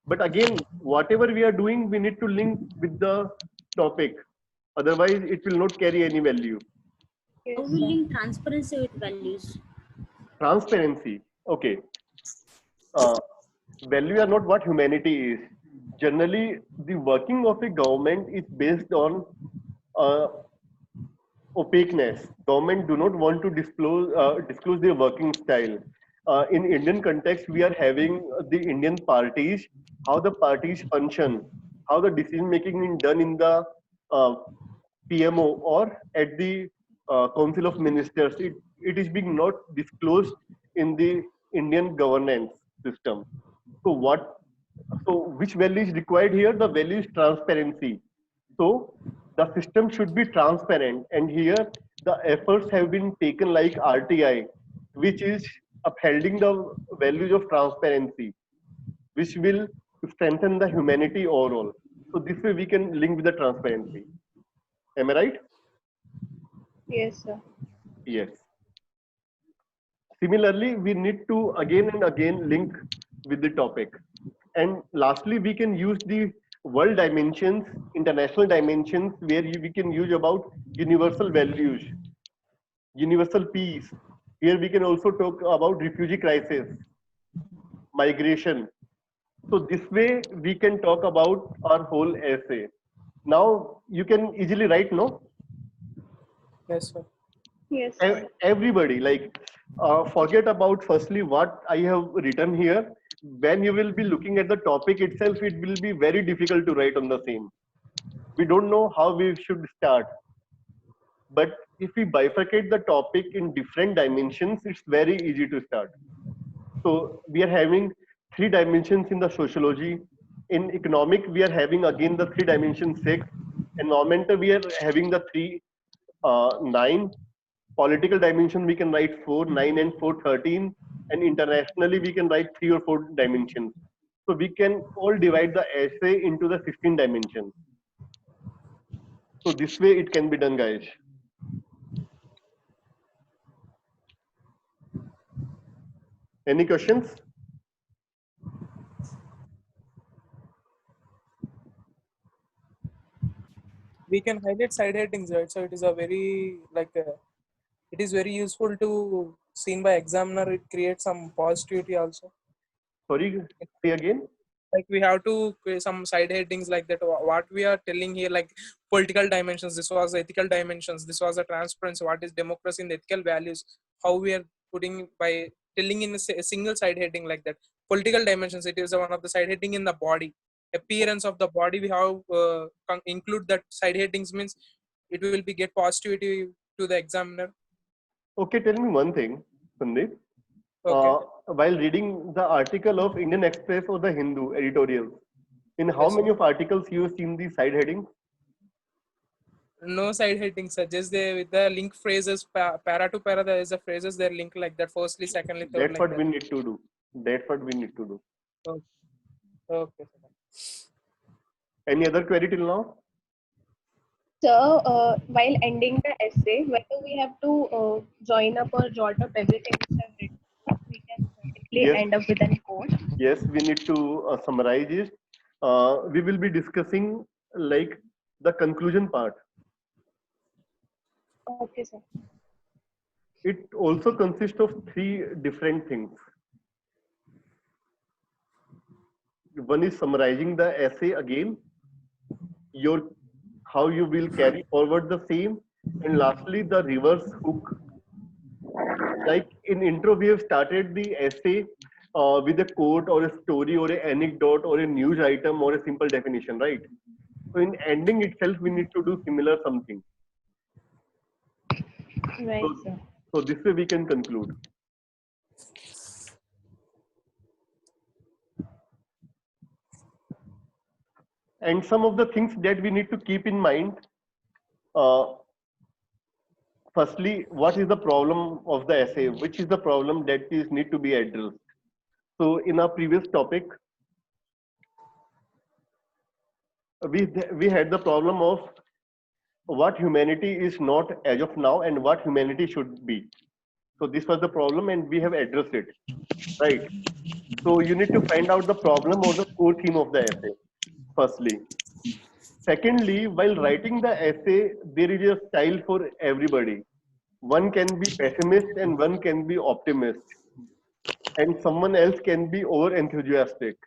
A: But again, whatever we are doing, we need to link with the topic. Otherwise, it will not carry any value.
F: How will link transparency with values?
A: Transparency. Okay. Value are not what humanity is. Generally, the working of a government is based on opaqueness. Government do not want to disclose their working style. In Indian context, we are having the Indian parties, how the parties function, how the decision making is done in the PMO or at the Council of Ministers. It is being not disclosed in the Indian governance system. So which value is required here? The value is transparency. So the system should be transparent, and here the efforts have been taken like RTI, which is upholding the values of transparency, which will strengthen the humanity overall. So this way we can link with the transparency. Am I right?
C: Yes, sir.
A: Yes. Similarly, we need to again and again link with the topic. And lastly, we can use the world dimensions, international dimensions, where we can use about universal values, universal peace. Here we can also talk about refugee crisis. migration. So this way we can talk about our whole essay. Now you can easily write, no?
D: Yes, sir.
C: Yes, sir.
A: Everybody, like, forget about firstly what I have written here. When you will be looking at the topic itself, it will be very difficult to write on the same. We don't know how we should start. But if we bifurcate the topic in different dimensions, it's very easy to start. So we are having 3 dimensions in the sociology. In economic, we are having again the 3 dimensions 6. Environmental, we are having the 9. Political dimension, we can write 4, 9, and 4, 13. And internationally, we can write 3 or 4 dimensions. So we can all divide the essay into the 16 dimensions. So this way it can be done, guys. Any questions?
D: We can highlight side headings, right? So it is a very it is very useful to seen by examiner. It creates some positivity also.
A: Sorry, say again.
D: Like we have to create some side headings like that. What we are telling here, like political dimensions. This was ethical dimensions. This was a transparency. What is democracy and ethical values? How we are putting by telling in a single side heading like that. Political dimensions. It is one of the side heading in the body. Appearance of the body. We have include that side headings means it will be get positivity to the examiner.
A: Okay, tell me one thing, Sandeep.
D: Okay.
A: While reading the article of Indian Express or the Hindu editorial, in how
D: Yes,
A: many of articles you have seen the side headings?
D: No side headings, sir. Just they with the link phrases, para to para, there is a phrases they're linked like that. Firstly, secondly, third,
A: That's
D: like
A: what
D: that.
A: we need to do. That's what we need to do.
D: Okay. Okay.
A: Any other query till now?
C: So, while ending the essay, whether we have to join up or jot up everything which I've written, or we can directly
A: Yes.
C: end up with a quote.
A: Yes, we need to summarize it. We will be discussing like the conclusion part.
C: Okay, sir.
A: It also consists of 3 different things. One is summarizing the essay again, how you will carry forward the same, and lastly the reverse hook. Like in intro, we have started the essay with a quote or a story or an anecdote or a news item or a simple definition, right? So in ending itself, we need to do similar something.
C: Right, sir.
A: So this way we can conclude. And some of the things that we need to keep in mind. Firstly, what is the problem of the essay? Which is the problem that is need to be addressed? So in our previous topic, we had the problem of what humanity is not as of now and what humanity should be. So this was the problem and we have addressed it, right? So you need to find out the problem or the core theme of the essay, firstly. Secondly, while writing the essay, there is a style for everybody. One can be pessimist and one can be optimist, and someone else can be over enthusiastic.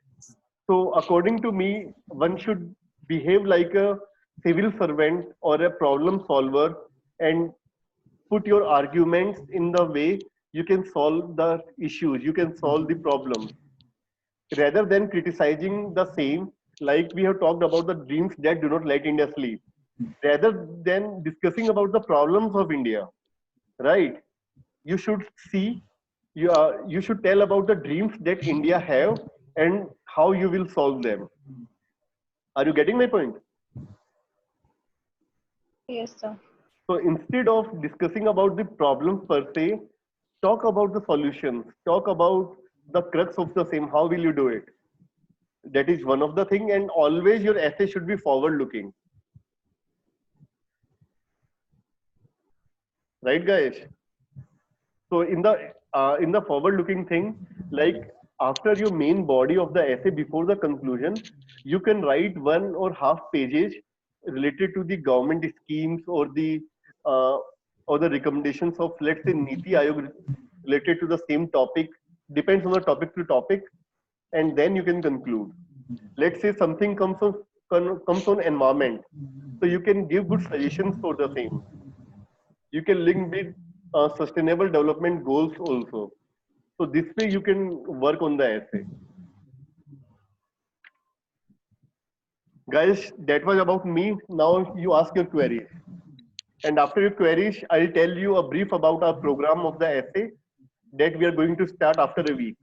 A: So according to me, one should behave like a civil servant or a problem solver and put your arguments in the way you can solve the issues, you can solve the problems, rather than criticizing the same, like we have talked about the dreams that do not let India sleep, rather than discussing about the problems of India, right? You should see, you should tell about the dreams that India have and how you will solve them. Are you getting my point?
C: Yes, sir.
A: So instead of discussing about the problems per se, talk about the solutions, talk about the crux of the same. How will you do it? That is one of the thing, and always your essay should be forward looking. Right, guys? So in the forward looking thing, like after your main body of the essay before the conclusion, you can write 1.5 pages related to the government schemes uh, or the recommendations of, let's say, Niti Aayog related to the same topic. Depends on the topic to topic. and then you can conclude. Let's say something comes on environment, so you can give good suggestions for the same. You can link with sustainable development goals also. So this way you can work on the essay. Guys, that was about me. Now you ask your queries. And after your queries, I'll tell you a brief about our program of the essay that we are going to start after a week.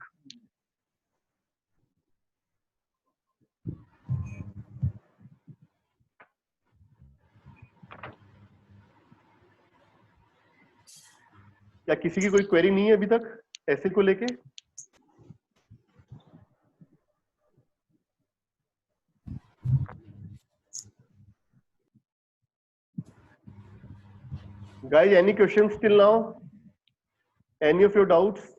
A: क्या किसी की कोई query नहीं है अभी तक ऐसे को लेके? Guys, any questions till now? Any of your doubts?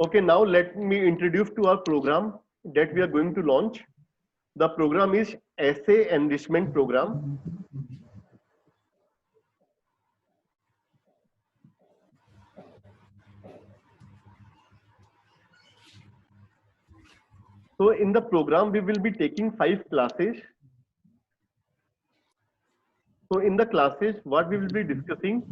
A: Okay, now let me introduce to our program that we are going to launch. The program is Essay Enrichment Program. So in the program, we will be taking 5 classes. So in the classes, what we will be discussing,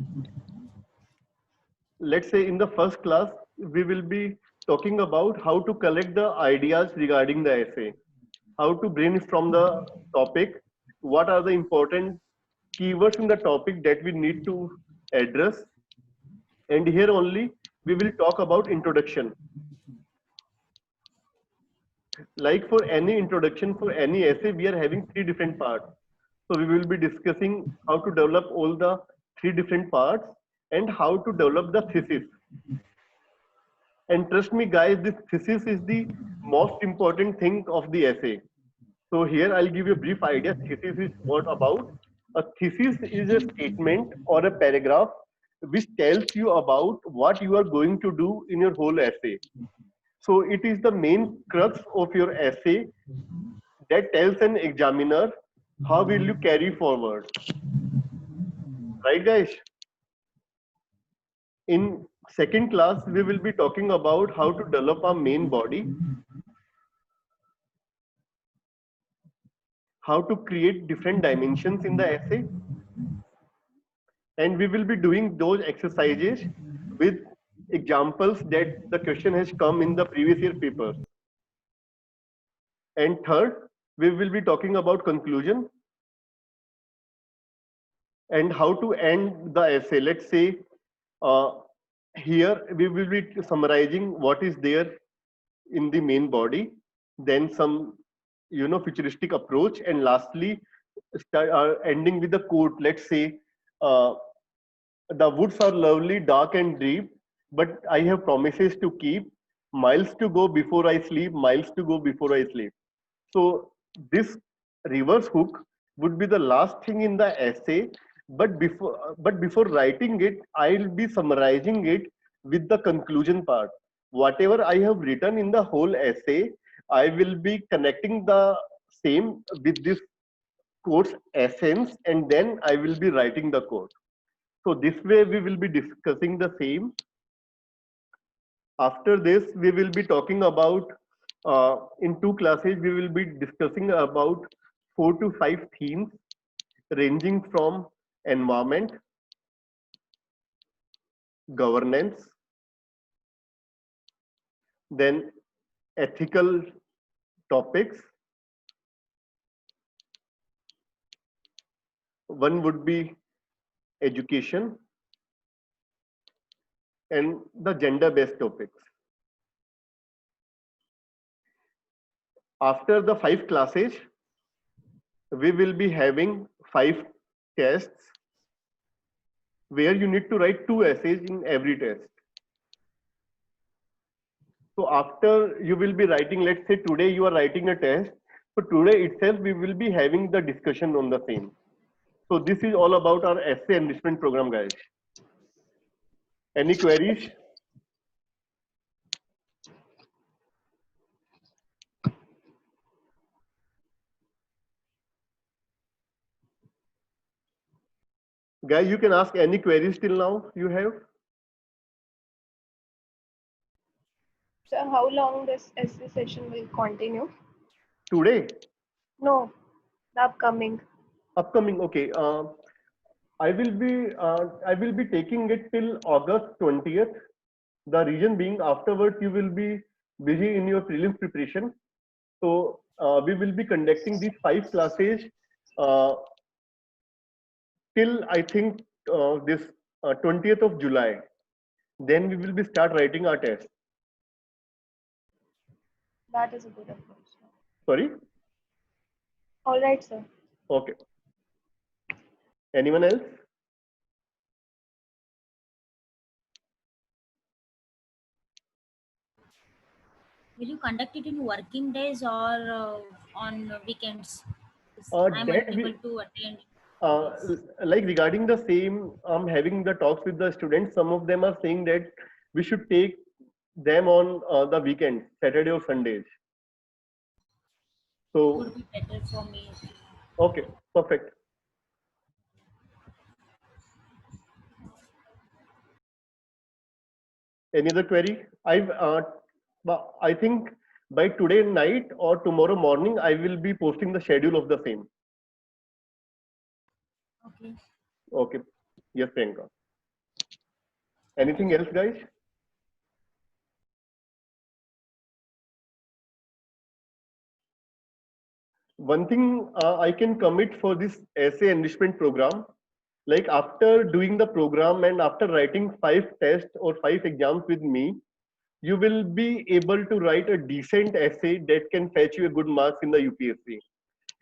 A: let's say in the first class, we will be talking about how to collect the ideas regarding the essay, how to brainstorm the topic, what are the important keywords in the topic that we need to address. And here only, we will talk about introduction. Like for any introduction, for any essay, we are having 3 different parts. So we will be discussing how to develop all the 3 different parts and how to develop the thesis. And trust me guys, this thesis is the most important thing of the essay. So here I'll give you a brief idea. Thesis is what about? A thesis is a statement or a paragraph which tells you about what you are going to do in your whole essay. So it is the main crux of your essay that tells an examiner how will you carry forward. Right guys? In second class, we will be talking about how to develop our main body, how to create different dimensions in the essay, and we will be doing those exercises with examples that the question has come in the previous year paper. And third, we will be talking about conclusion and how to end the essay. Let's say here we will be summarizing what is there in the main body, then some futuristic approach, and lastly ending with the quote. Let's say the woods are lovely, dark and deep, but I have promises to keep, miles to go before I sleep, miles to go before I sleep. So this reverse hook would be the last thing in the essay, but before writing it, I'll be summarizing it with the conclusion part. Whatever I have written in the whole essay, I will be connecting the same with this quote's essence, and then I will be writing the quote. So this way we will be discussing the same. After this, we will be talking about, in 2 classes, we will be discussing about 4 to 5 themes ranging from environment, governance, then ethical topics. One would be education and the gender-based topics. After the 5 classes, we will be having 5 tests where you need to write 2 essays in every test. So after you will be writing, let's say today you are writing a test. So today itself we will be having the discussion on the same. So this is all about our essay enrichment program, guys. Any queries? Guys, you can ask any queries till now you have.
C: So how long this essay session will continue?
A: Today,
C: No, the upcoming.
A: upcoming. Okay. I will be taking it till August 20th. The reason being, afterwards you will be busy in your prelims preparation. So we will be conducting these 5 classes uh, till I think this 20th of July. Then we will be start writing our test.
C: That is a good approach.
A: Sorry.
C: All right, sir.
A: Okay. Anyone else?
F: Will you conduct it in working days or on weekends? 'Cause I'm
A: That
F: unable
A: we
F: to attend.
A: uh,
F: Weekdays.
A: like regarding the same, I'm having the talks with the students. Some of them are saying that we should take them on the weekends, Saturday or Sundays. So
F: Would be better for me.
A: okay, perfect. Any other query? I think by today night or tomorrow morning, I will be posting the schedule of the same.
F: Okay.
A: Okay. Yes, Priyanka. Anything else, guys? One thing I can commit for this essay enrichment program, like after doing the program and after writing 5 tests or 5 exams with me, you will be able to write a decent essay that can fetch you a good marks in the UPSC.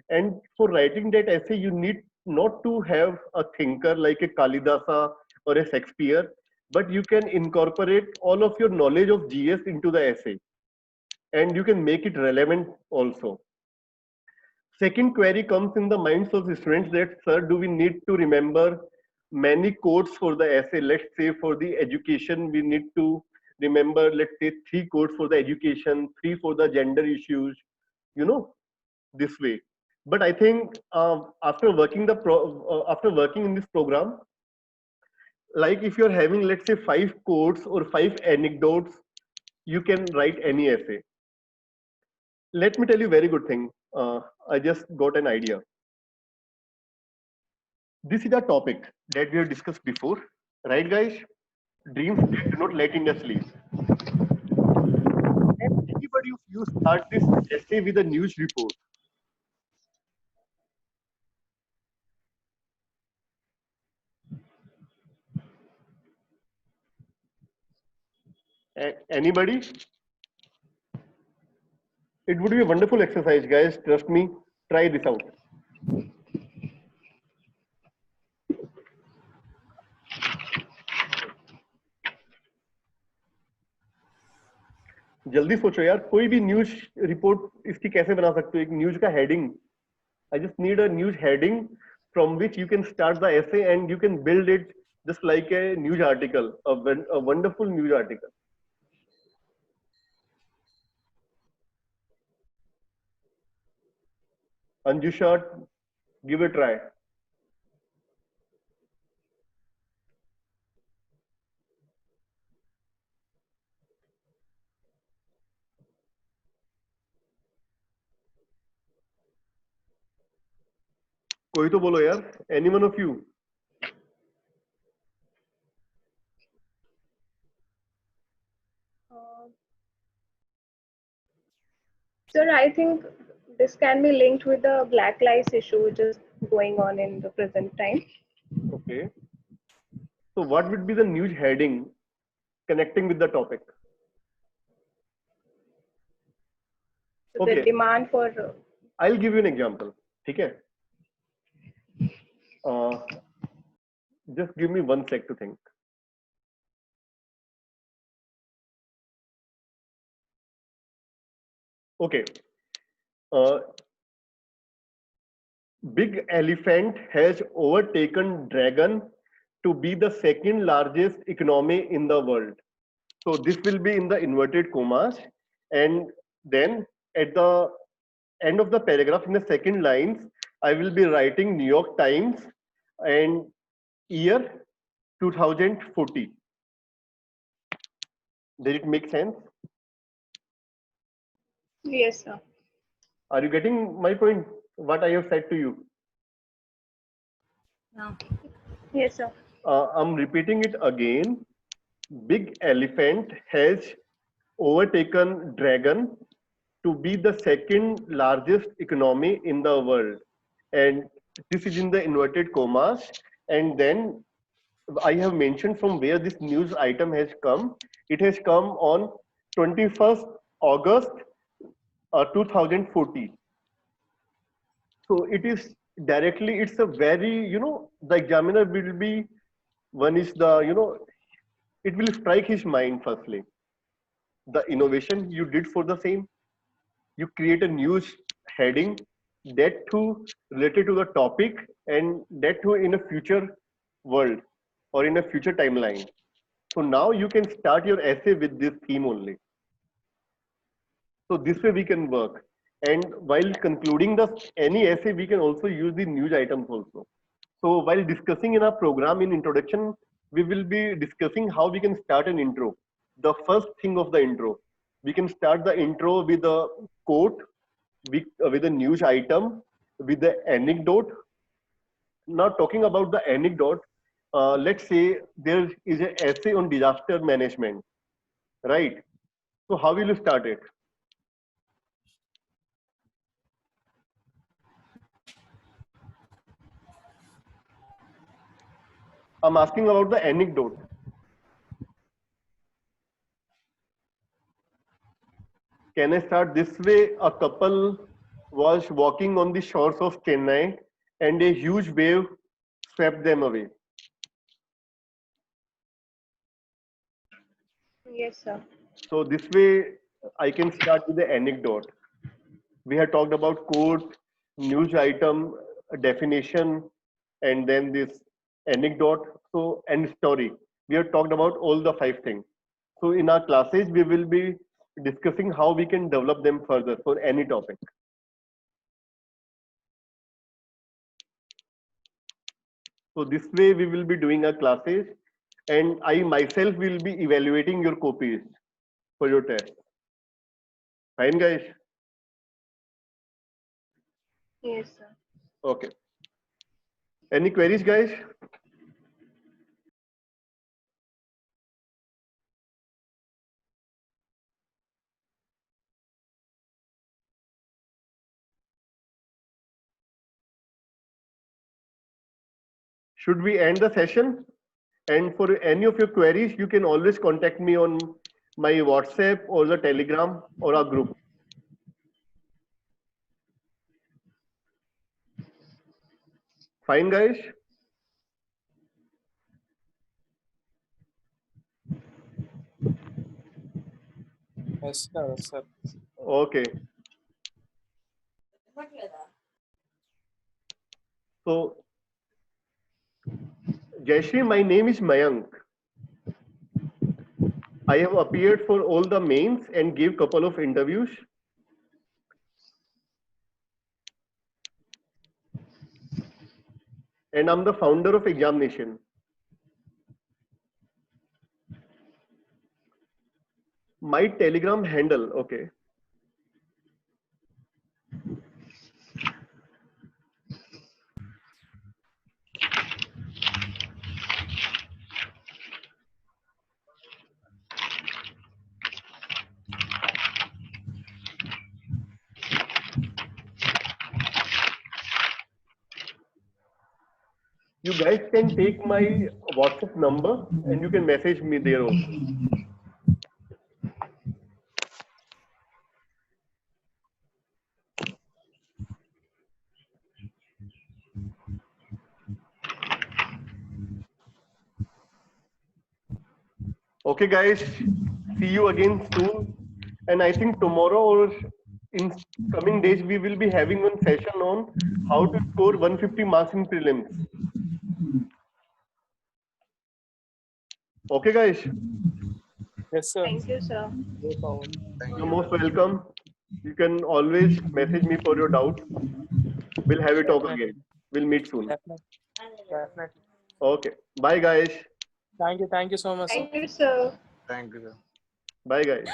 A: And for writing that essay, you need not to have a thinker like a Kalidasa or a Shakespeare, but you can incorporate all of your knowledge of GS into the essay, and you can make it relevant also. Second query comes in the minds of the students that, sir, do we need to remember many codes for the essay? Let's say for the education, we need to remember, let's say 3 codes for the education, 3 for the gender issues, you know, this way. But I think after working in this program, like if you're having, let's say 5 codes or 5 anecdotes, you can write any essay. Let me tell you a very good thing. I just got an idea. This is a topic that we have discussed before, right, guys? Dreams that do not let India sleep. And anybody of you start this essay with a news report. Anybody? It would be a wonderful exercise, guys. Trust me. Try this out. जल्दी सोचो यार, कोई भी news report इसकी कैसे बना सकते हो? एक न्यूज का heading. I just need a news heading from which you can start the essay and you can build it just like a news article, a wonderful news article. Anjusha, give it a try. कोई तो बोलो यार. Any one of you?
C: Sir, I think this can be linked with the Black Lives issue which is going on in the present time.
A: Okay. So what would be the news heading connecting with the topic?
C: So
A: Okay.
C: the demand for
A: I'll give you an example. ठीक है? Just give me 1 sec to think. Okay. Big elephant has overtaken dragon to be the second largest economy in the world. So this will be in the inverted commas, and then at the end of the paragraph in the second lines, I will be writing New York Times, and year 2040. Did it make sense?
C: Yes, sir.
A: Are you getting my point? What I have said to you?
F: Yeah.
C: Yes, sir.
A: I'm repeating it again. Big elephant has overtaken dragon to be the second largest economy in the world, and this is in the inverted commas. And then I have mentioned from where this news item has come. It has come on 21st August 2040. So it is directly, it's a very, the examiner will be, one is the, it will strike his mind firstly. The innovation you did for the same, you create a news heading, that too related to the topic, and that too in a future world or in a future timeline. So now you can start your essay with this theme only. So this way we can work. And while concluding the any essay, we can also use the news items also. So while discussing in our program in introduction, we will be discussing how we can start an intro. The first thing of the intro, we can start the intro with a quote, with a news item, with the anecdote. Now talking about the anecdote, let's say there is an essay on disaster management, right? So how will you start it? I'm asking about the anecdote. Can I start this way? A couple was walking on the shores of Chennai and a huge wave swept them away.
C: Yes, sir.
A: So this way I can start with the anecdote. We had talked about quote, news item, definition, and then this anecdote, so and story. We have talked about all the 5 things. So in our classes, we will be discussing how we can develop them further for any topic. So this way we will be doing our classes, and I myself will be evaluating your copies for your test. Fine, guys?
C: Yes, sir.
A: Okay. Any queries, guys? Should we end the session? And for any of your queries, you can always contact me on my WhatsApp or the Telegram or our group. Fine, guys?
D: Yes, sir. Yes, sir.
A: Okay. So, Jayashree, my name is Mayank. I have appeared for all the mains and gave couple of interviews. And I'm the founder of Examination. My Telegram handle, okay. You guys can take my WhatsApp number and you can message me there also. Okay, guys, see you again soon. And I think tomorrow or in coming days, we will be having one session on how to score 150 marks in prelims. Okay, guys,
D: Yes, sir.
C: Thank you, sir.
F: Thank
A: you're
F: you.
A: most welcome. You can always message me for your doubt. We'll have a talk again. We'll meet soon.
D: Definitely. Definitely.
A: Okay. Bye, guys.
D: Thank you so much.
C: Thank you, sir.
B: Thank you, sir.
A: Bye, guys.